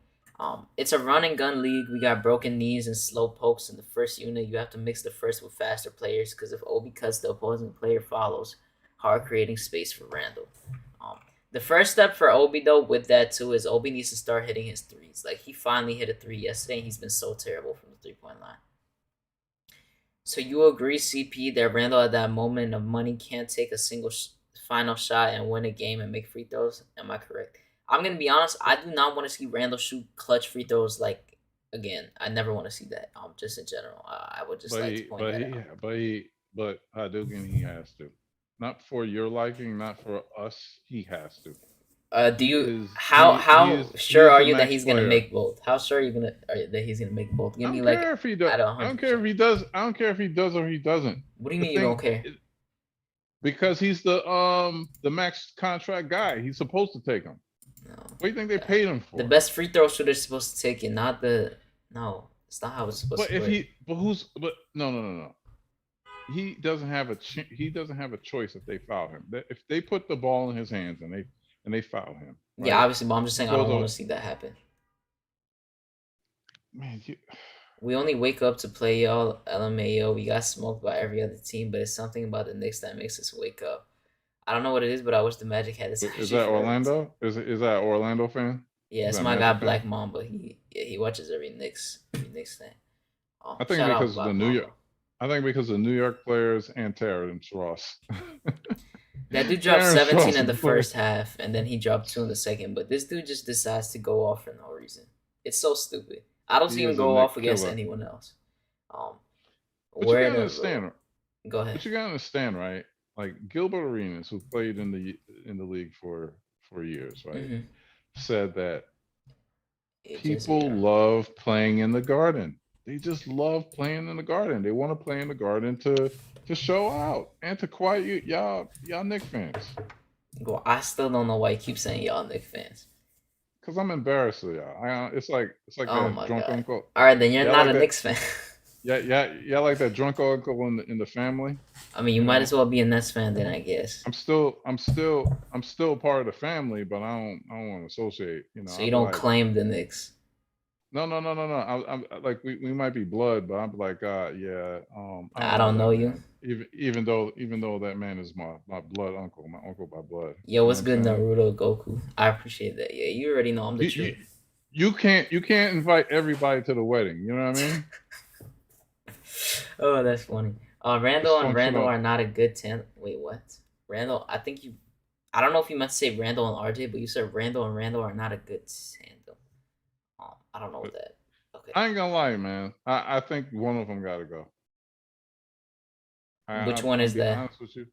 It's a run and gun league. We got broken knees and slow pokes in the first unit. You have to mix the first with faster players because if Obi cuts, the opposing player follows. Hard creating space for Randall. The first step for Obi though with that too is Obi needs to start hitting his threes. Like he finally hit a three yesterday. And he's been so terrible from the 3-point line. So you agree, CP, that Randall at that moment of money can't take a single final shot and win a game and make free throws? Am I correct? I'm gonna be honest. I do not want to see Randall shoot clutch free throws like again. I never want to see that. Just in general, I would just like to point that out. But Hadouken, he has to. Not for your liking, not for us. He has to. Do you His how he sure is are the you that max he's gonna player. make both? How sure are you that he's gonna make both? I Give me don't like care if he does. out of I don't 100%. care if he does. I don't care if he does or he doesn't. What do you The mean you thing, don't care? because he's the max contract guy. He's supposed to take him. No. What do you think they paid him for? The best free throw shooter's supposed to take it, not the no. It's not how it's supposed But to if work. but no. He doesn't have a choice if they foul him. If they put the ball in his hands and they foul him. Right? Yeah, obviously, but I'm just He saying I don't goes want over. to see that happen. Man, We only wake up to play y'all. LMAO. We got smoked by every other team, but it's something about the Knicks that makes us wake up. I don't know what it is, but I wish the Magic had this. is that Orlando? Is that Orlando fan? Yeah, it's my guy Black Mamba. He watches every Knicks thing. I think because of the New York. I think because the New York players and Terrence Ross. That dude dropped 17 in the first half, and then he dropped 2 in the second. But this dude just decides to go off for no reason. It's so stupid. I don't see him go off against anyone else. But you gotta understand. Go ahead. But you gotta understand, right? Like Gilbert Arenas, who played in the league for years, right, said that people love playing in the Garden. They just love playing in the Garden. They want to play in the Garden to show out and to quiet y'all Knicks fans. Well, I still don't know why you keep saying y'all Knicks fans. Cause I'm embarrassed of y'all. It's like oh that drunk God. uncle. All right, then you're not a Knicks fan. Yeah, like that drunk uncle in the family. I mean, you might as well be a Nets fan then, I guess. I'm still part of the family, but I don't want to associate. So you don't claim the Knicks. No. I'm like we might be blood, but I'm like yeah. I don't know you. Even though that man is my blood uncle, my uncle by blood. Yo, what's good, Naruto Goku? I appreciate that. Yeah, you already know I'm the truth. You can't invite everybody to the wedding. You know what I mean? Oh, that's funny. Randall and Randall are not a good tandem. Wait, what? Randall, I don't know if you meant to say Randall and RJ, but you said Randall and Randall are not a good tandem. I don't know that. Okay. I ain't gonna lie, man. I think one of them got to go. Which one is that? Honest with you.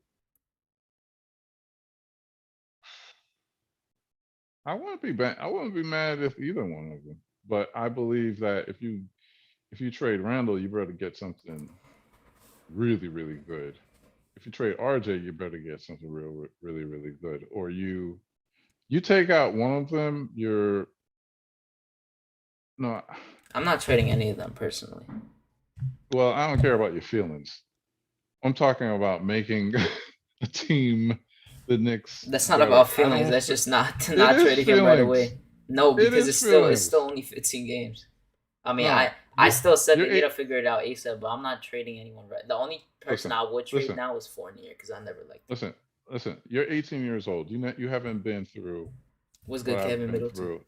I wouldn't be mad if either one of them. But I believe that if you trade Randall, you better get something really, really good. If you trade RJ, you better get something really, really good. Or you take out one of them, no. I'm not trading any of them personally. Well, I don't care about your feelings. I'm talking about making a team the Knicks That's not better. about I feelings. don't. That's just not It not is trading him right feelings. away. No, It because is it's still feelings. only 15 games. I mean, No, I still said you're they need to eight. figure it out ASAP, but I'm not trading anyone right. The only person Listen, I would trade listen, now is Fournier because I never liked him. listen, listen. You're 18 years old. You haven't been through Was what good, I've Kevin been Middleton. through.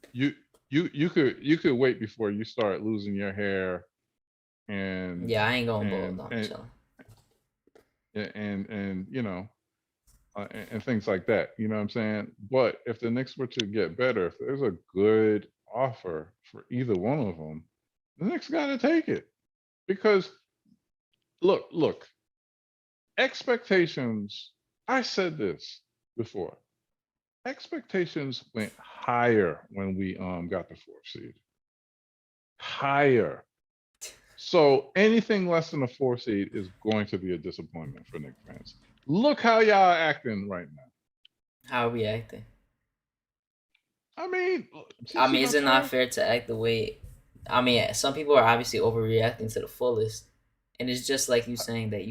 You could wait before you start losing your hair and Yeah, I ain't going bald. and I'm and chilling. and and things like that. You know what I'm saying? But if the Knicks were to get better, if there's a good offer for either one of them, the Knicks got to take it because look, expectations. I said this before. Expectations went higher when we got the fourth seed. Higher. So anything less than a four seed is going to be a disappointment for Knicks fans. Look how y'all acting right now. How are we acting? I mean, you I see mean, what I'm is it not saying? fair to act the way? I mean, some people are obviously overreacting to the fullest, and it's just like you saying that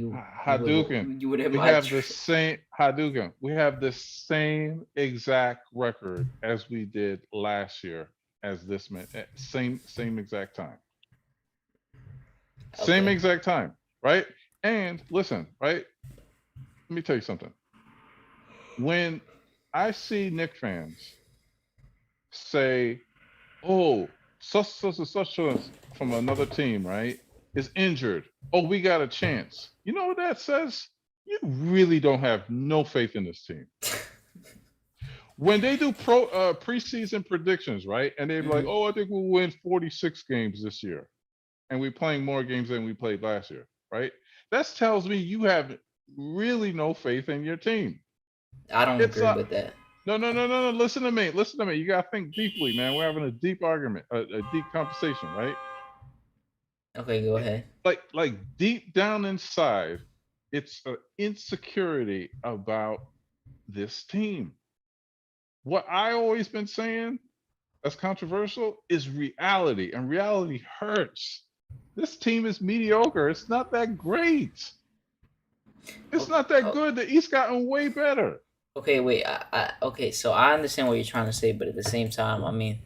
Hadouken. you would have We have the same Hadouken. We have the same exact record as we did last year as this man. Same exact time. Same Okay. exact time, right? And listen, right? Let me tell you something. When I see Nick fans say, "Oh, such from another team, right, is injured. Oh, we got a chance." You know what that says? You really don't have no faith in this team. When they do preseason predictions, right, and they're like, Hmm. "Oh, I think we'll win 46 games this year," and we're playing more games than we played last year, right? That tells me you have really no faith in your team. I don't It's agree a with that. no. Listen to me. Listen to me. You gotta think deeply, man. We're having a deep argument, a deep conversation, right? Okay, go It, ahead. like deep down inside, it's an insecurity about this team. What I always been saying that's controversial is reality, and reality hurts. This team is mediocre. It's not that great. It's Oh, not that oh, good. The East gotten way better. okay, wait. Okay, so I understand what you're trying to say, but at the same time, I mean,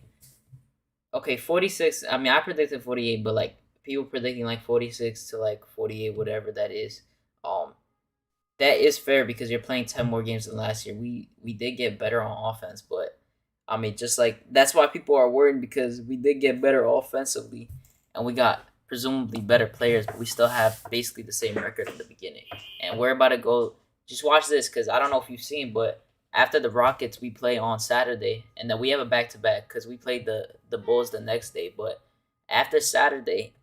okay, 46. I mean, I predicted 48, but like people predicting like 46 to like 48, whatever that is. Um, that is fair because you're playing 10 more games than last year. We did get better on offense, but I mean, just like that's why people are worried because we did get better offensively, and we got presumably better players, but we still have basically the same record in the beginning. And we're about to go. Just watch this because I don't know if you've seen, but after the Rockets, we play on Saturday, and then we have a back to back because we played the Bulls the next day. But after Saturday,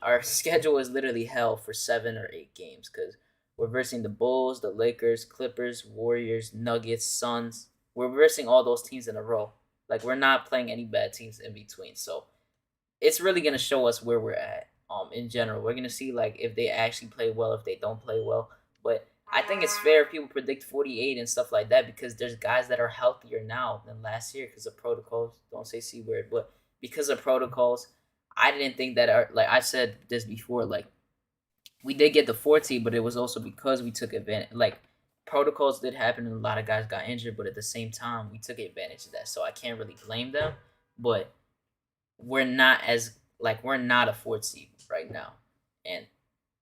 our schedule is literally hell for 7 or 8 games because we're versing the Bulls, the Lakers, Clippers, Warriors, Nuggets, Suns. We're versing all those teams in a row. Like we're not playing any bad teams in between. So it's really gonna show us where we're at. In general, we're gonna see like if they actually play well, if they don't play well. But I think it's fair if people predict 48 and stuff like that because there's guys that are healthier now than last year because of protocols. Don't say c word, but because of protocols, I didn't think that like I said this before, like we did get the 14, but it was also because we took advantage. Like protocols did happen, and a lot of guys got injured, but at the same time, we took advantage of that. So I can't really blame them. But we're not as like we're not a fourth seed right now, and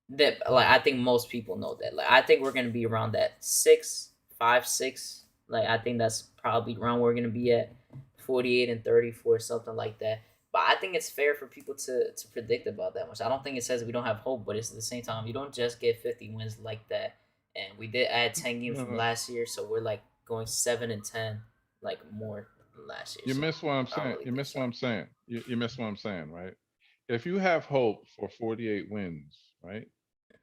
that like I think most people know that. Like I think we're gonna be around that 6, 5, 6. Like I think that's probably around where we're gonna be at 48 and 34, something like that. But I think it's fair for people to predict about that much. I don't think it says we don't have hope, but it's at the same time you don't just get 50 wins like that. And we did add 10 games No, from no. last year, so we're like going 7 and 10, like more than last year. You So miss what I'm I don't saying. really You think miss what so. I'm saying. You miss what I'm saying, right? If you have hope for 48 wins, right?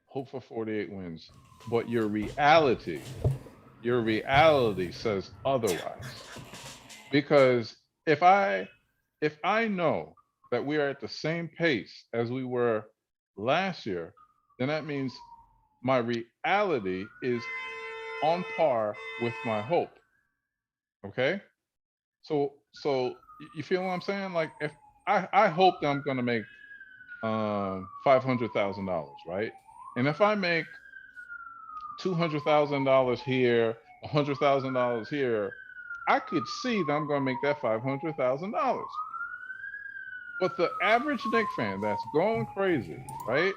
Hope for 48 wins, but your reality says otherwise. Because if I know that we are at the same pace as we were last year, then that means my reality is on par with my hope. Okay? So you feel what I'm saying? Like if I hope that I'm gonna make $500,000, right? And if I make $200,000 here, $100,000 here, I could see that I'm going to make that $500,000. But the average Knicks fan that's going crazy, right?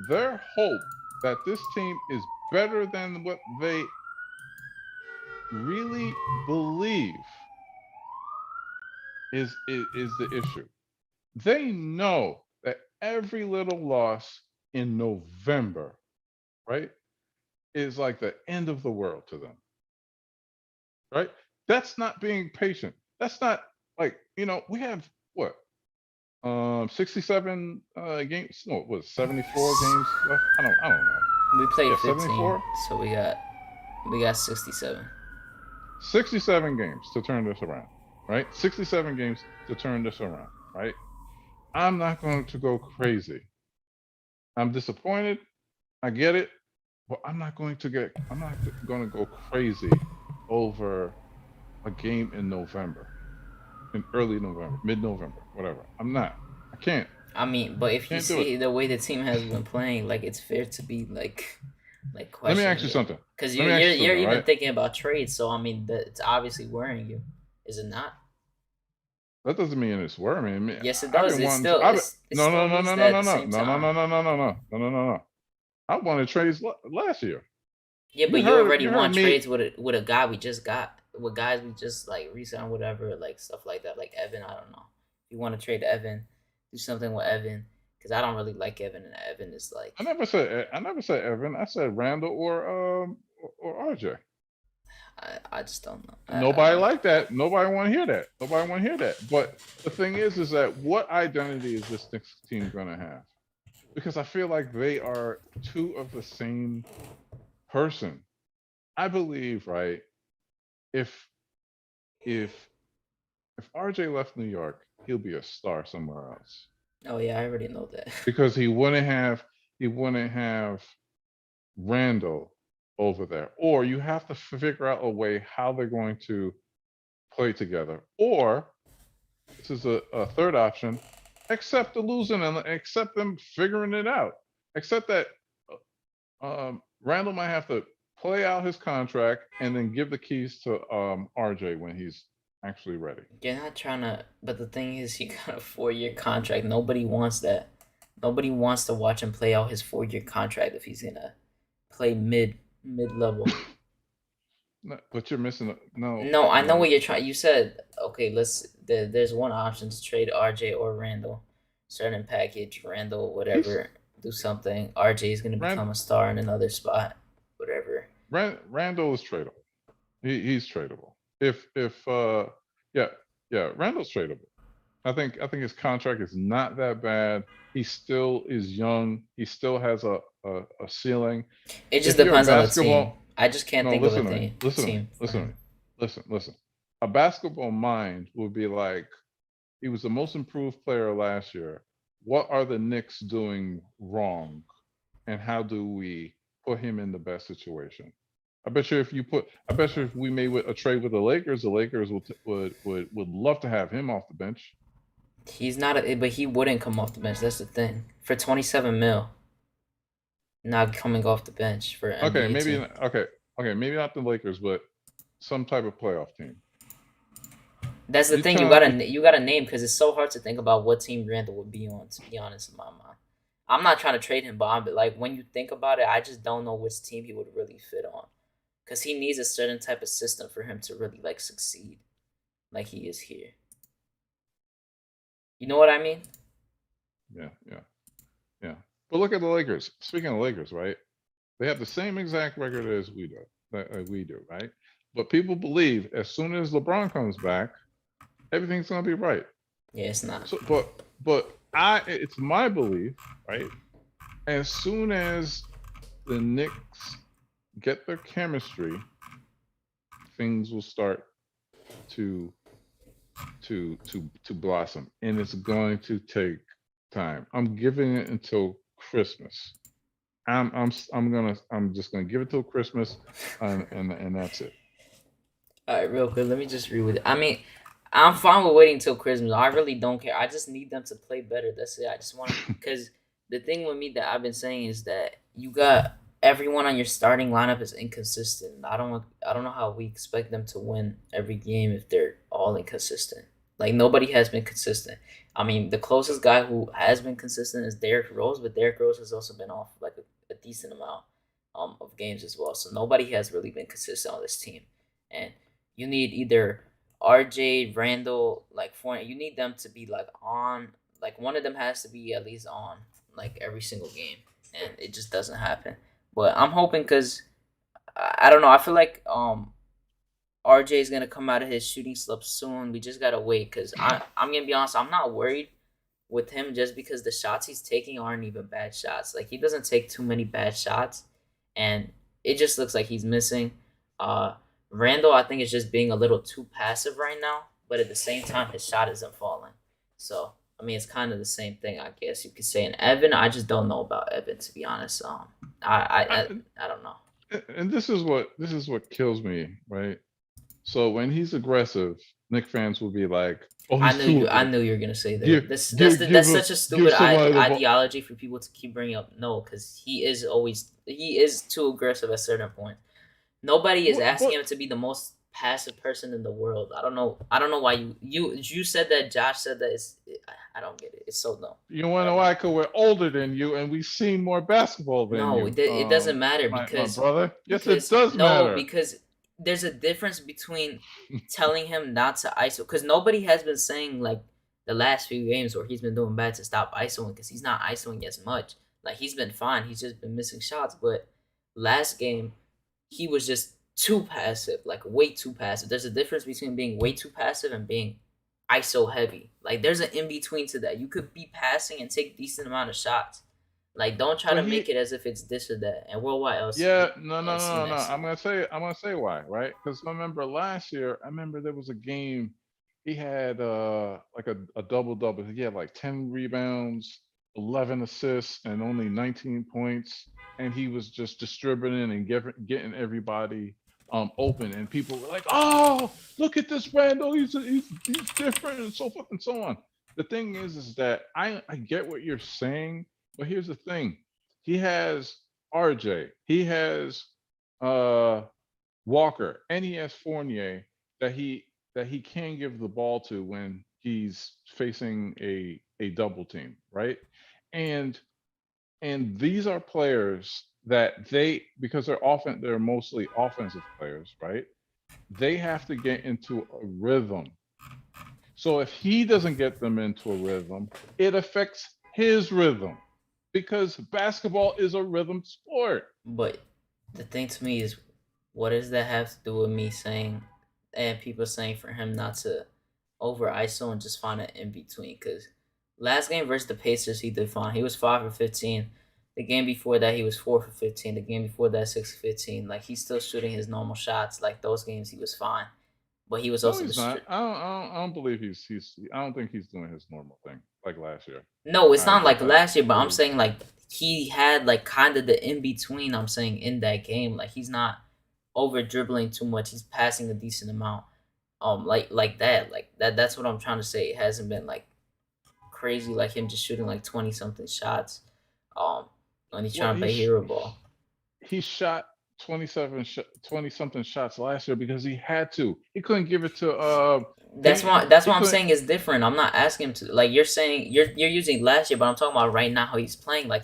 Their hope that this team is better than what they really believe is the issue. They know that every little loss in November, right, is like the end of the world to them, right? That's not being patient. That's not like, we have what, 67 games, no, what, 74 games left? I don't know. We played Yeah, 15, 74. so we got 67. 67 games to turn this around, right? 67 games to turn this around, right? I'm not going to go crazy. I'm disappointed. I get it, but I'm not going to go crazy over a game in November, in early November, mid-November, whatever. I'm not. I can't. I mean, but if you Can't do it. see the way the team has been playing, like it's fair to be like Let me ask questioning you it something. because Let you're me ask you're you you're something, even right? thinking about trades. So I mean, it's obviously worrying you, is it not? That doesn't mean it's worrying. I mean, Yes, it I've does. been It wanting to. still it No, still no, no, means no, that no, at no, the no, same no, no, time. no, no, no, no, no, no, no, no, no. I wanted trades last year. Yeah, You but you heard, already you heard want me. trades with a guy we just got, with guys we just like re-signed, whatever, like stuff like that, like Evan. I don't know. If you want to trade Evan, do something with Evan, because I don't really like Evan, and Evan is like, I never said Evan. I said Randall or RJ. I just don't know. I Nobody don't know. like that. Nobody want to hear that. Nobody want to hear that. But the thing is that what identity is this Knicks team going to have? Because I feel like they are two of the same person. I believe, right? If if if RJ left New York, he'll be a star somewhere else Oh yeah, I already know that. because he wouldn't have Randall over there, or you have to figure out a way how they're going to play together, or this is a third option. Accept the losing and accept them figuring it out. Accept that Randall might have to play out his contract and then give the keys to RJ when he's actually ready. You're not trying to, but the thing is, he got a 4-year contract. Nobody wants that. Nobody wants to watch him play out his 4-year contract if he's gonna play mid level. No, but you're missing. No, No, I know no. what you're trying. You said okay. There's one option to trade RJ or Randall, certain package Randall He's whatever. Do something. RJ is gonna Rand, become a star in another spot, whatever. Randall is tradable. He's tradable. If yeah, yeah, Randall's tradable. I think his contract is not that bad. He still is young. He still has a ceiling. It just If you're a depends on the team. basketball, I just can't no, think of a listen to me. Listen to me. team for Listen to me. him. Listen. A basketball mind would be like, he was the most improved player last year. What are the Knicks doing wrong, and how do we put him in the best situation? I bet you if we made a trade with the Lakers would love to have him off the bench. He's not, but he wouldn't come off the bench. That's the thing. For 27 mil, not coming off the bench for an Okay, NBA maybe team. okay, maybe not the Lakers, but some type of playoff team. That's the You thing. You tell gotta you you gotta name because it's so hard to think about what team Randall would be on. To be honest, in my mind, I'm not trying to trade him, but like when you think about it, I just don't know which team he would really fit on because he needs a certain type of system for him to really like succeed, like he is here. You know what I mean? yeah, yeah, yeah. But look at the Lakers. Speaking of Lakers, right? They have the same exact record as we do, right? But people believe as soon as LeBron comes back, everything's gonna be right. Yeah, it's not. So, it's my belief, right? As soon as the Knicks get their chemistry, things will start to to blossom, and it's going to take time. I'm giving it until Christmas. I'm just gonna give it till Christmas, and that's it. All right, real quick. Let me just read with it. I mean, I'm fine with waiting till Christmas. I really don't care. I just need them to play better. That's it. I just want to, because the thing with me that I've been saying is that you got everyone on your starting lineup is inconsistent. I don't know how we expect them to win every game if they're all inconsistent. Like nobody has been consistent. I mean, the closest guy who has been consistent is Derrick Rose, but Derrick Rose has also been off like a decent amount of games as well. So nobody has really been consistent on this team. And you need either RJ, Randall, like Fournier, you need them to be like on, like one of them has to be at least on like every single game, and it just doesn't happen. But I'm hoping because I don't know. I feel like RJ is gonna come out of his shooting slump soon. We just gotta wait because I'm gonna be honest. I'm not worried with him just because the shots he's taking aren't even bad shots. Like he doesn't take too many bad shots, and it just looks like he's missing. Uh, Randall, I think is just being a little too passive right now, but at the same time, his shot isn't falling. So I mean, it's kind of the same thing, I guess you could say. And Evan, I just don't know about Evan to be honest. I I I, I, I don't know. and this is what kills me, right? So when he's aggressive, Nick fans will be like, "Oh, he's too I aggressive. knew you were gonna say that. Give give give That's him such a give stupid somebody the ball." ideology for people to keep bringing up. No, because he is too aggressive at certain points. Nobody is But asking him to be the most passive person in the world. I don't know why you said that. Josh said that. I don't get it. It's so dumb. you want to But know why? Because we're older than you and we've seen more basketball than no, you. it doesn't matter My brother. Yes, it because does no, matter. because there's a difference between telling him not to ISO because nobody has been saying like the last few games where he's been doing bad to stop ISOing because he's not ISOing as much. Like he's been fine. He's just been missing shots. But last game he was just too passive, like way too passive. There's a difference between being way too passive and being ISO heavy. Like there's an in between to that. You could be passing and take decent amount of shots. Like don't try But to make he it as if it's this or that. And worldwide Yeah, LC no, no, and no, no, no. CMSC. I'm gonna say why, right? Because I remember last year, I remember there was a game he had like a double double. He had like 10 rebounds, 11 assists, and only 19 points. And he was just distributing and getting everybody open. And people were like, "Oh, look at this Randall! He's different," and so forth and so on. The thing is that I get what you're saying, but here's the thing: he has RJ. He has uh, Walker, and he has Fournier that he can give the ball to when he's facing a double team, right? And these are players that because they're mostly offensive players, right? They have to get into a rhythm. So if he doesn't get them into a rhythm, it affects his rhythm because basketball is a rhythm sport. But the thing to me is, what does that have to do with me saying, and people saying for him not to over ISO and just find an in between? Because last game versus the Pacers, he did fine. He was 5 for 15. The game before that, he was 4 for 15. The game before that, 6 for 15. Like he's still shooting his normal shots. Like those games, he was fine. But he was No, also he's not. I don't believe I don't think he's doing his normal thing like last year. No, it's I not like I last year, but I'm really saying like he had like kind of the in between. I'm saying in that game, like he's not over dribbling too much. He's passing a decent amount. Like that, like that. That's what I'm trying to say. It hasn't been like crazy, like him just shooting like 20 something shots. Um, when he's well trying to play hero ball. he shot 20 something shots last year because he had to. He couldn't give it to That's he why I'm couldn't. saying it's different. I'm not asking him to like you're saying you're using last year, but I'm talking about right now how he's playing. Like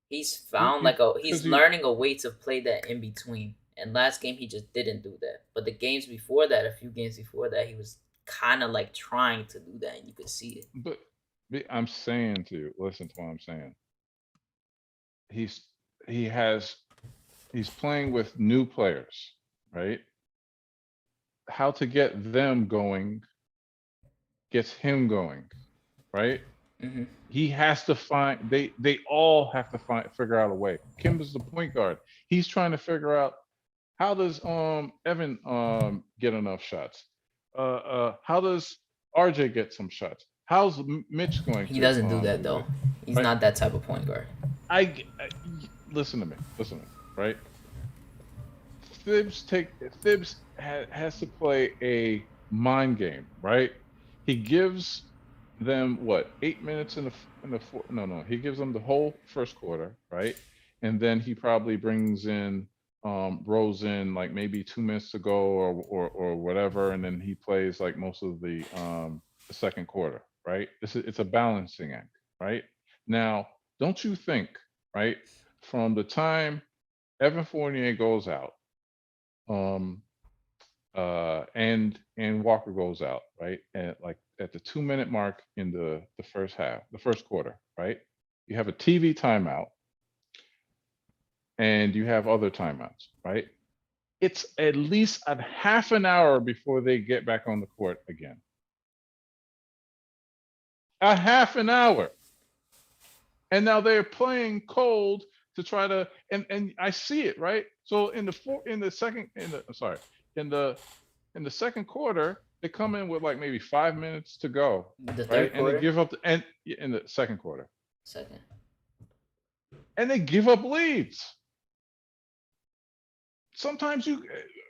he's found like a Because he's he learning a way to play that in between. And last game he just didn't do that. But the games before that, a few games before that, he was kind of like trying to do that, and you could see it. but I'm saying to you, listen to what I'm saying. He's he has he's playing with new players, right? How to get them going gets him going, right? Hmm. He has to find they all have to figure out a way. Kim is the point guard. He's trying to figure out how does Evan get enough shots? How does RJ get some shots? How's Mitch going He to doesn't do that do though. this? He's Right? not that type of point guard. I listen to me. Listen to me. Right? Thibs has to play a mind game, right? He gives them what 8 minutes in the no, he gives them the whole first quarter, right? and then he probably brings in Rose in like maybe 2 minutes to go or whatever, and then he plays like most of the second quarter, right? It's a balancing act, right? Now, don't you think, right, from the time Evan Fournier goes out, um, and Walker goes out, right, and like at the 2 minute mark in the first half, the first quarter, right? You have a TV timeout and you have other timeouts, right? It's at least a half an hour before they get back on the court again. A half an hour. And now they're playing cold to try to and I see it, right? So in the second in the sorry, in the second quarter, they come in with like maybe 5 minutes to go, The right? third And they quarter, give up and in the second quarter. second. And they give up leads. Sometimes you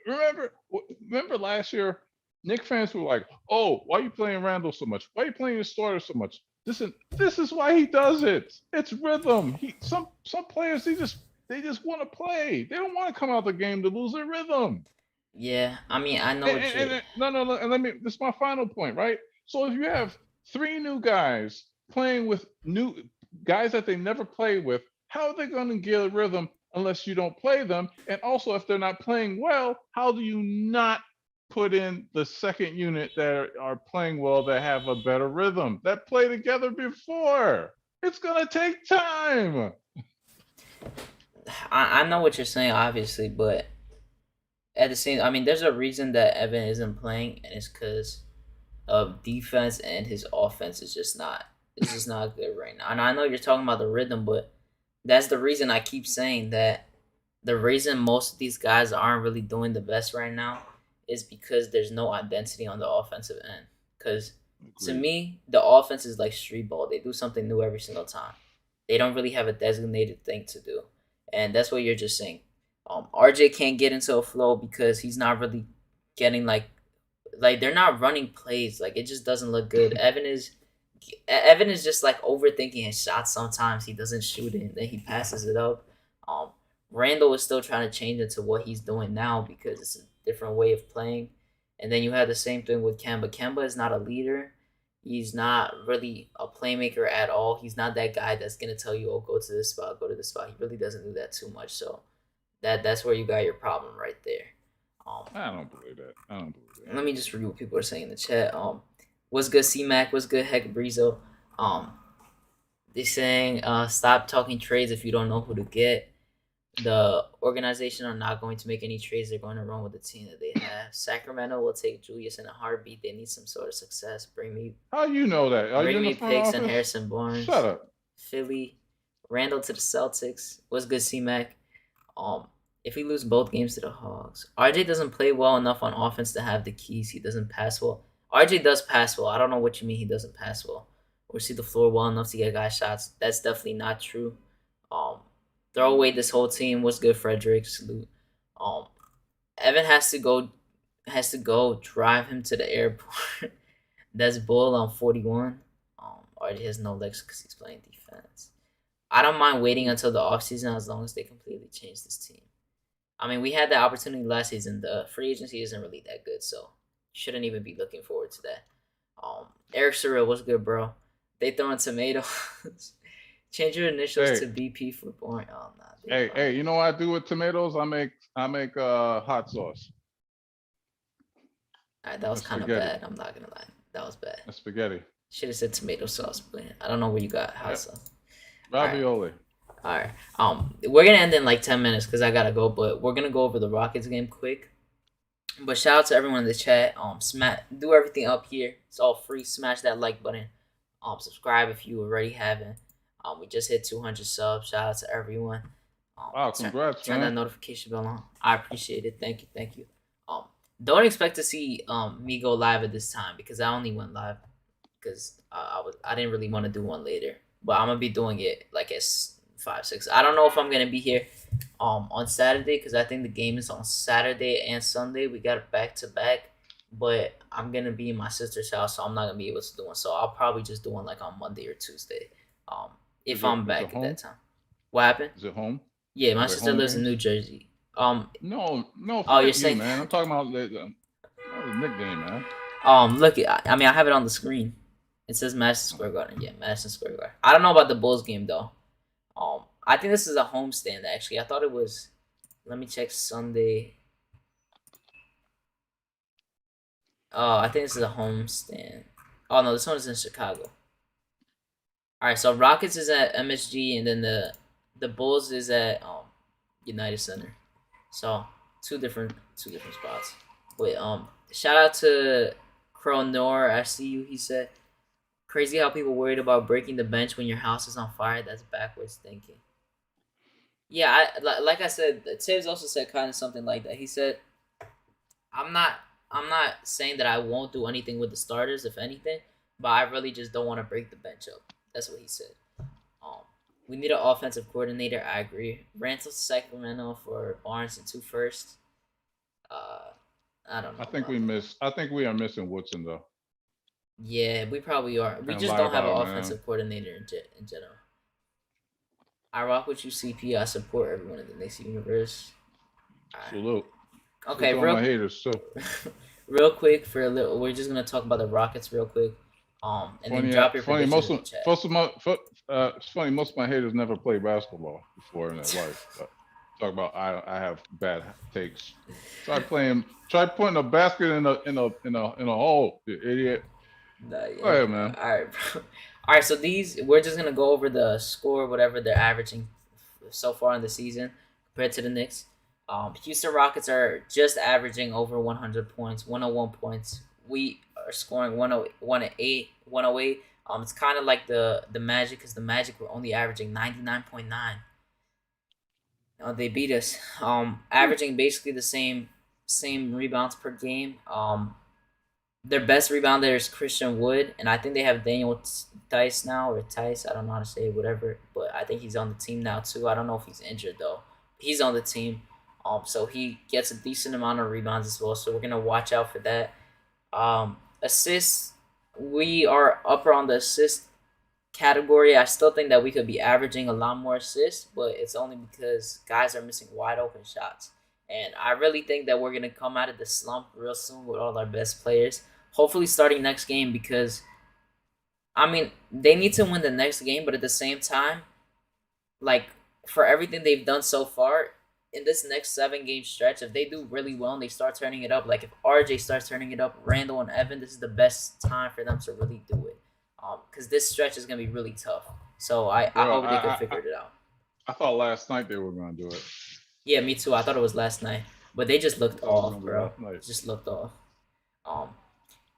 remember last year, Nick fans were like, "Oh, why are you playing Randall so much? Why are you playing your starter so much?" This is why he does it. It's rhythm. Some players they just want to play. They don't want to come out the game to lose their rhythm. Yeah, I mean, I know And, what and, you're. and no, and let me. This is my final point, right? So if you have three new guys playing with new guys that they never played with, how are they going to get a rhythm unless you don't play them? And also, if they're not playing well, how do you not put in the second unit that are playing well that have a better rhythm that play together before? It's going to take time. I know what you're saying, obviously, but at the same, I mean, there's a reason that Evan isn't playing, and it's because of defense, and his offense is just not. It's just not good right now. And I know you're talking about the rhythm, but that's the reason I keep saying that the reason most of these guys aren't really doing the best right now is because there's no identity on the offensive end. Because to Agreed. me, the offense is like street ball. They do something new every single time. They don't really have a designated thing to do, and that's what you're just saying. RJ can't get into a flow because he's not really getting like they're not running plays. Like it just doesn't look good. Evan is just like overthinking his shots sometimes. He doesn't shoot it and then he passes it up. Um, Randall is still trying to change it to what he's doing now because it's a different way of playing. And then you have the same thing with Kemba. Kemba is not a leader. He's not really a playmaker at all. He's not that guy that's gonna tell you, "Oh, go to this spot, go to this spot." He really doesn't do that too much. So that's where you got your problem right there. Um, I don't believe that. I don't believe that. Let me just read what people are saying in the chat. What's good, C Mac? What's good, Heck Brizo? Um, they saying, stop talking trades if you don't know who to get. The organization are not going to make any trades. They're going to run with the team that they have. Sacramento will take Julius in a heartbeat. They need some sort of success. How you know that? Are you Bring in the me front picks and office? Harrison Shut Barnes. up. Philly, Randall to the Celtics. What's good, C Mac? Um, if we lose both games to the Hawks, RJ doesn't play well enough on offense to have the keys. He doesn't pass well. RJ does pass well. I don't know what you mean he doesn't pass well or see the floor well enough to get guy shots. That's definitely not true. Um, Throw away this whole team. What's good, Frederick? Salute. Um, Evan has to go drive him to the airport. That's Bull on 41. RJ has no legs because he's playing defense. I don't mind waiting until the offseason as long as they completely change this team. I mean, we had the opportunity last season. The free agency isn't really that good, so shouldn't even be looking forward to that. Eric Surreal, what's good, bro? They throwing tomatoes. Change your initials Hey, to BP for boring. Oh, nah, they hey, lying. you know what I do with tomatoes? I make hot sauce. All right, that was That's kind of spaghetti. bad. I'm not gonna lie. That was bad. That's spaghetti. Should have said tomato sauce, but I don't know where you got hot Yep. sauce. All right. Ravioli. All right. We're gonna end in like 10 minutes because I gotta go, but we're gonna go over the Rockets game quick. But shout out to everyone in the chat. Do everything up here. It's all free. Smash that like button. Subscribe if you already haven't. We just hit 200 subs. Shout out to everyone. Wow, congrats, Turn that man. notification bell on. I appreciate it. Thank you. Thank you. Um, don't expect to see me go live at this time because I only went live because I didn't really want to do one later. But I'm gonna be doing it like at 5 6. I don't know if I'm gonna be here on Saturday because I think the game is on Saturday and Sunday. We got it back to back, but I'm gonna be in my sister's house, so I'm not gonna be able to do one. So I'll probably just do one like on Monday or Tuesday, if Is it I'm is it back at that home? time. What happened? Is it home? Yeah, my for their sister home lives in New games? Jersey. No, Oh, you're forget you, saying, man. I'm talking about the Nick game, man. look, I mean, I have it on the screen. It says Madison Square Garden. Yeah, Madison Square Garden. I don't know about the Bulls game though. I think this is a homestand actually. I thought it was. Let me check Sunday. Oh, I think this is a homestand. Oh no, this one is in Chicago. All right, so Rockets is at MSG, and then the Bulls is at United Center. So two different spots. Wait, shout out to Cronor. I see you. He said, "Crazy how people worried about breaking the bench when your house is on fire. That's backwards thinking." Yeah, like I said, Tibbs also said kind of something like that. He said, "I'm not, I'm not saying that I won't do anything with the starters, if anything, but I really just don't want to break the bench up." That's what he said. Um, we need an offensive coordinator. I agree. Rantle to Sacramento for Barnes and two first. Uh, I don't I know think about we that. miss. I think we are missing Woodson though. Yeah, we probably are. We Can't just lie don't have an about it, man. offensive coordinator in general. I rock with you, CP. I support everyone in the Knicks universe. All right. Salute. Salute Okay, to all my haters. So real quick for a little. We're just gonna talk about the Rockets real quick. And then funny, drop your funny. predictions in the chat. It's funny. Most of my haters never played basketball before in their life. But talk about I have bad takes. Try playing. Try putting a basket in a hole. You idiot. Nah, Go yeah. ahead, man. All right, bro. All right. So these, we're just gonna go over the score, whatever they're averaging so far in the season compared to the Knicks. Houston Rockets are just averaging over 100 points, 101 points. We are scoring 108, 108. It's kind of like the Magic, because the Magic were only averaging 99.9. They beat us. Averaging basically the same rebounds per game. Their best rebounder is Christian Wood, and I think they have Daniel Tice now, or Tice. I don't know how to say it, whatever. But I think he's on the team now too. I don't know if he's injured though. He's on the team, so he gets a decent amount of rebounds as well. So we're gonna watch out for that. Assists, we are upper on the assist category. I still think that we could be averaging a lot more assists, but it's only because guys are missing wide open shots. And I really think that we're gonna come out of the slump real soon with all our best players. Hopefully, starting next game, because I mean they need to win the next game, but at the same time, like, for everything they've done so far in this next 7 game stretch, if they do really well and they start turning it up, like if RJ starts turning it up, Randall and Evan, this is the best time for them to really do it. Because this stretch is gonna be really tough. So I Bro, hope they could figure it out. I thought last night they were gonna do it. Yeah, me too. I thought it was last night, but they just I looked thought it was off, gonna be bro. last night. Just looked off. Um,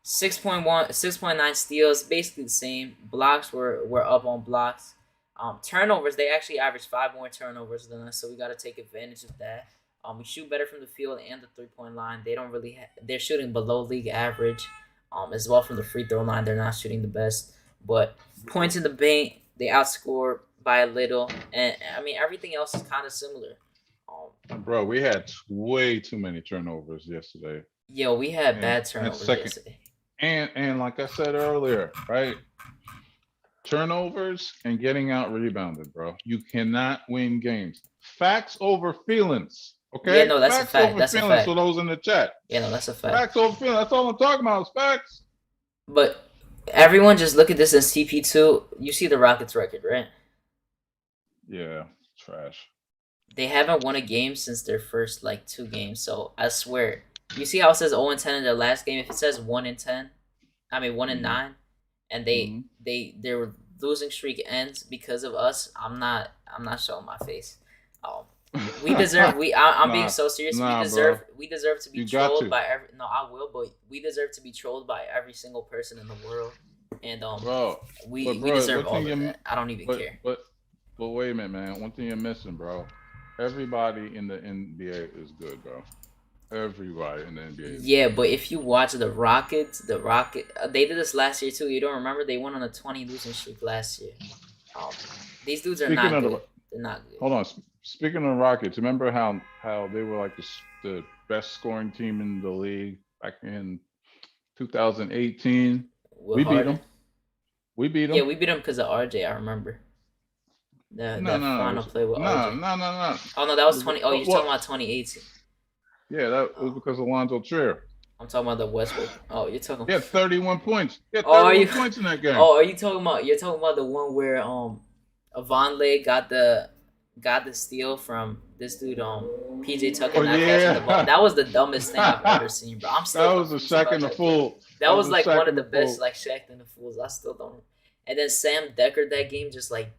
6.1, 6.9 steals, basically the same. Blocks were up on blocks. Turnovers, they actually averaged 5 more turnovers than us, so we got to take advantage of that. We shoot better from the field and the 3 point line. They don't really they're shooting below league average. As well from the free throw line, they're not shooting the best. But points in the paint, they outscore by a little, and I mean everything else is kind of similar. Bro, we had way too many turnovers yesterday. Yo, we had And bad turnovers second, yesterday. and like I said earlier, right? Turnovers and getting out rebounded, bro. You cannot win games. Facts over feelings. Yeah, Okay? no, that's a Facts fact. over That's a feelings fact. for those in the chat. Yeah, no, that's a fact. Facts over feelings. That's all I'm talking about is facts. But everyone just look at this as CP2. You see the Rockets record, right? Yeah, trash. They haven't won a game since their first like 2 games. So I swear, you see how it says 0-10 in their last game. If it says 1-10, I mean 1-9, and their losing streak ends because of us, I'm not showing my face. We deserve. I'm being so serious. Bro. We deserve to be You got trolled to. by every. No, I will, but we deserve to be trolled by every single person in the world, and Bro, we bro, deserve one all thing of you that. I don't even care. but wait a minute, man. One thing you're missing, bro. Everybody in the NBA is good, bro. Everybody in the NBA is Yeah, good. but if you watch the Rockets, they did this last year too. You don't remember? They went on a 20 losing streak last year. These dudes are Speaking not of good. They're not good. hold on. Speaking of Rockets, remember how they were like the best scoring team in the league back in 2018? With We beat them. Harden. We beat Yeah, them. we beat them because of RJ. I remember. No, that no, final play with no, RJ. no, no, no. Oh no, that was 20. Oh, you're talking What? about 2018. Yeah, that was Oh, because of Lonzo Trier. I'm talking about the Westbrook. Oh, you're talking. He had 31 points. He had Oh, are 31 you? points in that game. Oh, are you talking about? You're talking about the one where Vonleh got the steal from this dude PJ Tucker Oh not catching the ball. yeah, That was the dumbest thing I've ever that seen, bro. I'm still was a confused Shaq about and the that play. fool. That That was was a like Shaq one of and the the best fool. like Shaq and the Fools. I still don't. And then Sam Decker that game just like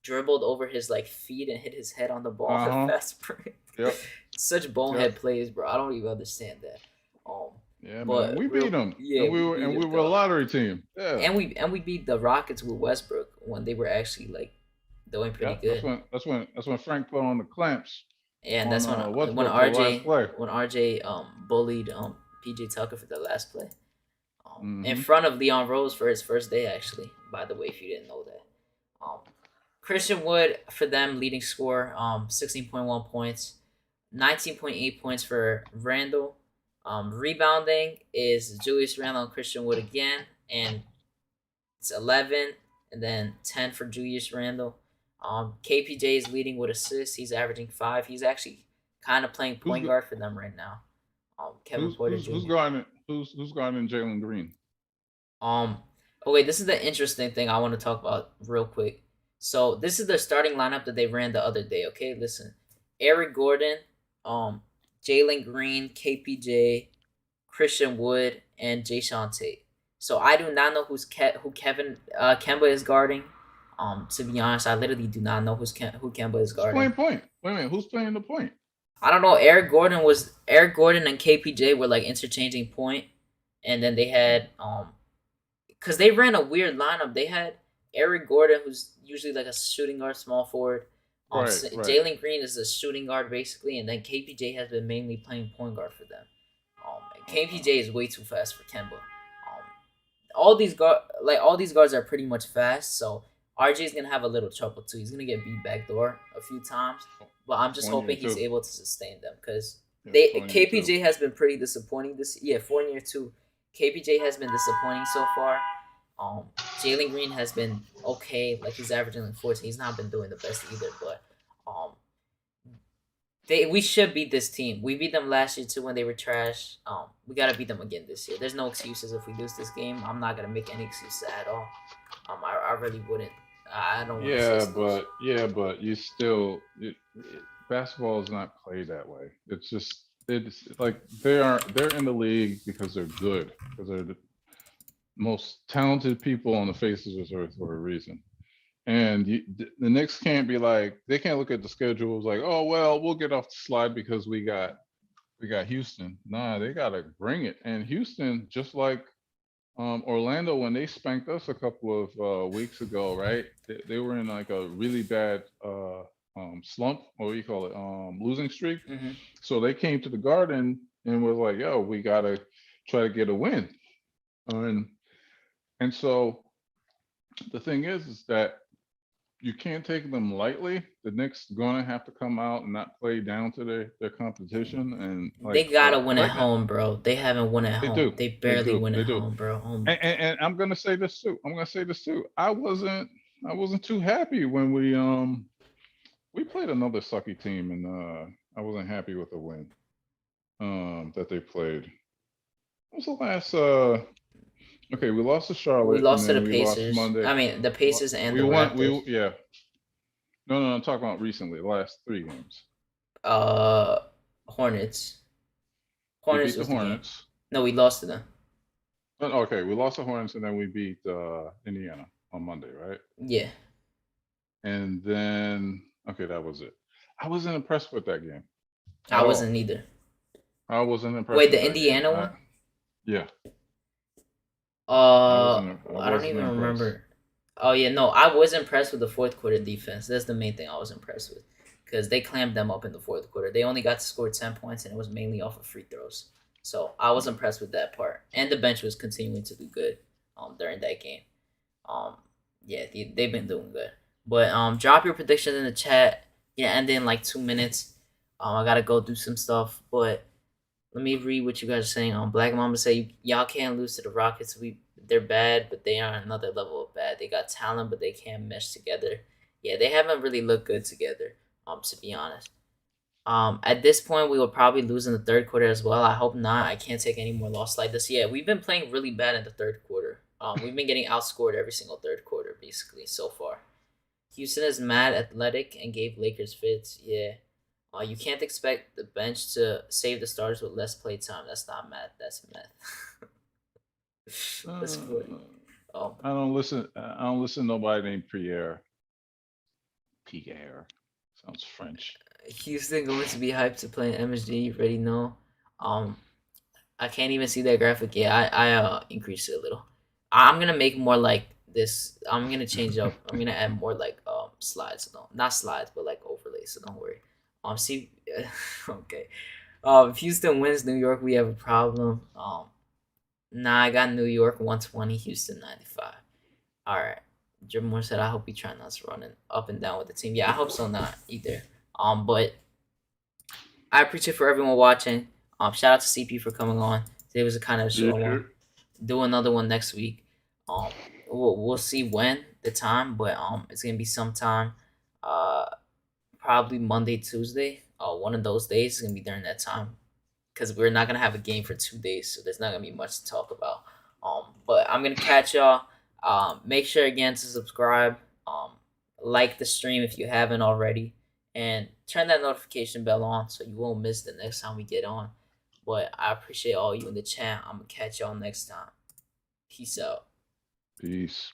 dribbled over his like feet and hit his head on the ball Uh with huh. fast break. Yep. Such Yep. bonehead plays, bro. I don't even understand that. Um, Yeah, man. but We beat real, them, yeah, we beat and we him were a though, lottery team. Yeah. and we beat the Rockets with Westbrook when they were actually like doing pretty Yep. That's good. when Frank put on the clamps And on that's when Westbrook for the last play. RJ bullied PJ Tucker for the last play. In Mm-hmm. front of Leon Rose for his first day, actually. By the way, if you didn't know that. Um, Christian Wood for them leading score, 16.1 points, 19.8 points for Randall. Rebounding is Julius Randle and Christian Wood again, and it's 11, and then 10 for Julius Randle. KPJ is leading with assists. He's averaging 5. He's actually kind of playing Who's point guard for them right now. Kevin Porter who's Jr. guarding who's guarding Jalen Green? Um, okay, this is the interesting thing I want to talk about real quick. So this is the starting lineup that they ran the other day. Okay, listen, Eric Gordon, um, Jalen Green, KPJ, Christian Wood, and Jayshawn Tate. So I do not know who Kevin Kemba is guarding. To be honest, I literally do not know who Kemba is Who's guarding. playing point? Wait a minute, who's playing the point? I don't know. Eric Gordon and KPJ were like interchanging point, and then they had because they ran a weird lineup. They had Eric Gordon, who's usually like a shooting guard, small forward. Right, right. Jalen Green is a shooting guard basically, and then KPJ has been mainly playing point guard for them. KPJ is way too fast for Kemba. All these guards are pretty much fast, so RJ is gonna have a little trouble too. He's gonna get beat backdoor a few times, but I'm just hoping he's 4-2. able to sustain them because Yeah, they 4-2. KPJ has been pretty disappointing this year. 4 year 2, KPJ has been disappointing so far. Jalen Green has been okay, like he's averaging like 14. He's not been doing the best either, but we should beat this team. We beat them last year too when they were trash. We gotta beat them again this year. There's no excuses if we lose this game. I'm not gonna make any excuses at all. I really wouldn't. I don't. But you still basketball is not played that way. It's like they're in the league because they're good, because they're the most talented people on the face of this earth for a reason. And the Knicks can't be like, they can't look at the schedule as like, oh well, we'll get off the slide because we got Houston. Nah, they gotta bring it. And Houston, just like Orlando, when they spanked us a couple of weeks ago, right? They were in like a really bad slump, or what do you call it, losing streak. Mm-hmm. So they came to the Garden and was like, yo, we gotta try to get a win. And so the thing is that you can't take them lightly. The Knicks gonna have to come out and not play down to their competition, and they gotta win right at home, bro. They haven't won at home. They barely win at home, bro. And I'm gonna say this too. I wasn't too happy when we played another sucky team, and I wasn't happy with the win that they played. What was the last? Okay, we lost to Charlotte. We lost to the we Pacers. lost Monday. I mean, the Pacers and we the won. Raptors. Yeah. No, I'm talking about recently, the last 3 games. Hornets. We beat the Hornets. No, we lost to them. Okay, we lost the Hornets, and then we beat Indiana on Monday, right? Yeah. And then, okay, that was it. I wasn't impressed with that game. I wasn't either. I wasn't impressed. Wait, the Indiana one? Yeah. I don't even remember. Oh yeah, no, I was impressed with the fourth quarter defense. That's the main thing I was impressed with, because they clammed them up in the fourth quarter. They only got to score 10 points, and it was mainly off of free throws. So I was impressed with that part, and the bench was continuing to do good during that game. Yeah, they've been doing good. But drop your predictions in the chat. Yeah, and in like 2 minutes. I gotta go do some stuff, but let me read what you guys are saying. Black Mama say y'all can't lose to the Rockets. They're bad, but they are another level of bad. They got talent, but they can't mesh together. Yeah, they haven't really looked good together. To be honest. At this point, we will probably lose in the third quarter as well. I hope not. I can't take any more loss like this. Yeah, we've been playing really bad in the third quarter. We've been getting outscored every single third quarter, basically, so far. Houston is mad athletic and gave Lakers fits. Yeah. You can't expect the bench to save the starters with less play time. That's not math. That's math. That's funny. Uh, Um, I don't listen. I don't listen to nobody named Pierre. Pierre sounds French. Houston going to be hyped to play in MSG. You already know. Um, I can't even see that graphic. Yeah, I increased it a little. I'm gonna make more like this. I'm gonna change up. I'm gonna add more like slides. No, not slides, but like overlays. So don't worry. See, okay. If Houston wins New York, we have a problem. Nah, I got New York 120, Houston 95. All right. Jim Moore said, "I hope you try not to run it up and down with the team." Yeah, I hope so not either. But I appreciate for everyone watching. Shout out to CP for coming on. Today was a kind of short Yeah. one. Do another one next week. Um, we'll see when the time, but it's gonna be sometime. Uh, probably Monday, Tuesday. One of those days is gonna be during that time because we're not gonna have a game for 2 days, so there's not gonna be much to talk about. But I'm gonna catch y'all. Make sure again to subscribe. Like the stream if you haven't already, and turn that notification bell on so you won't miss the next time we get on. But I appreciate all you in the chat. I'm gonna catch y'all next time. Peace out. Peace.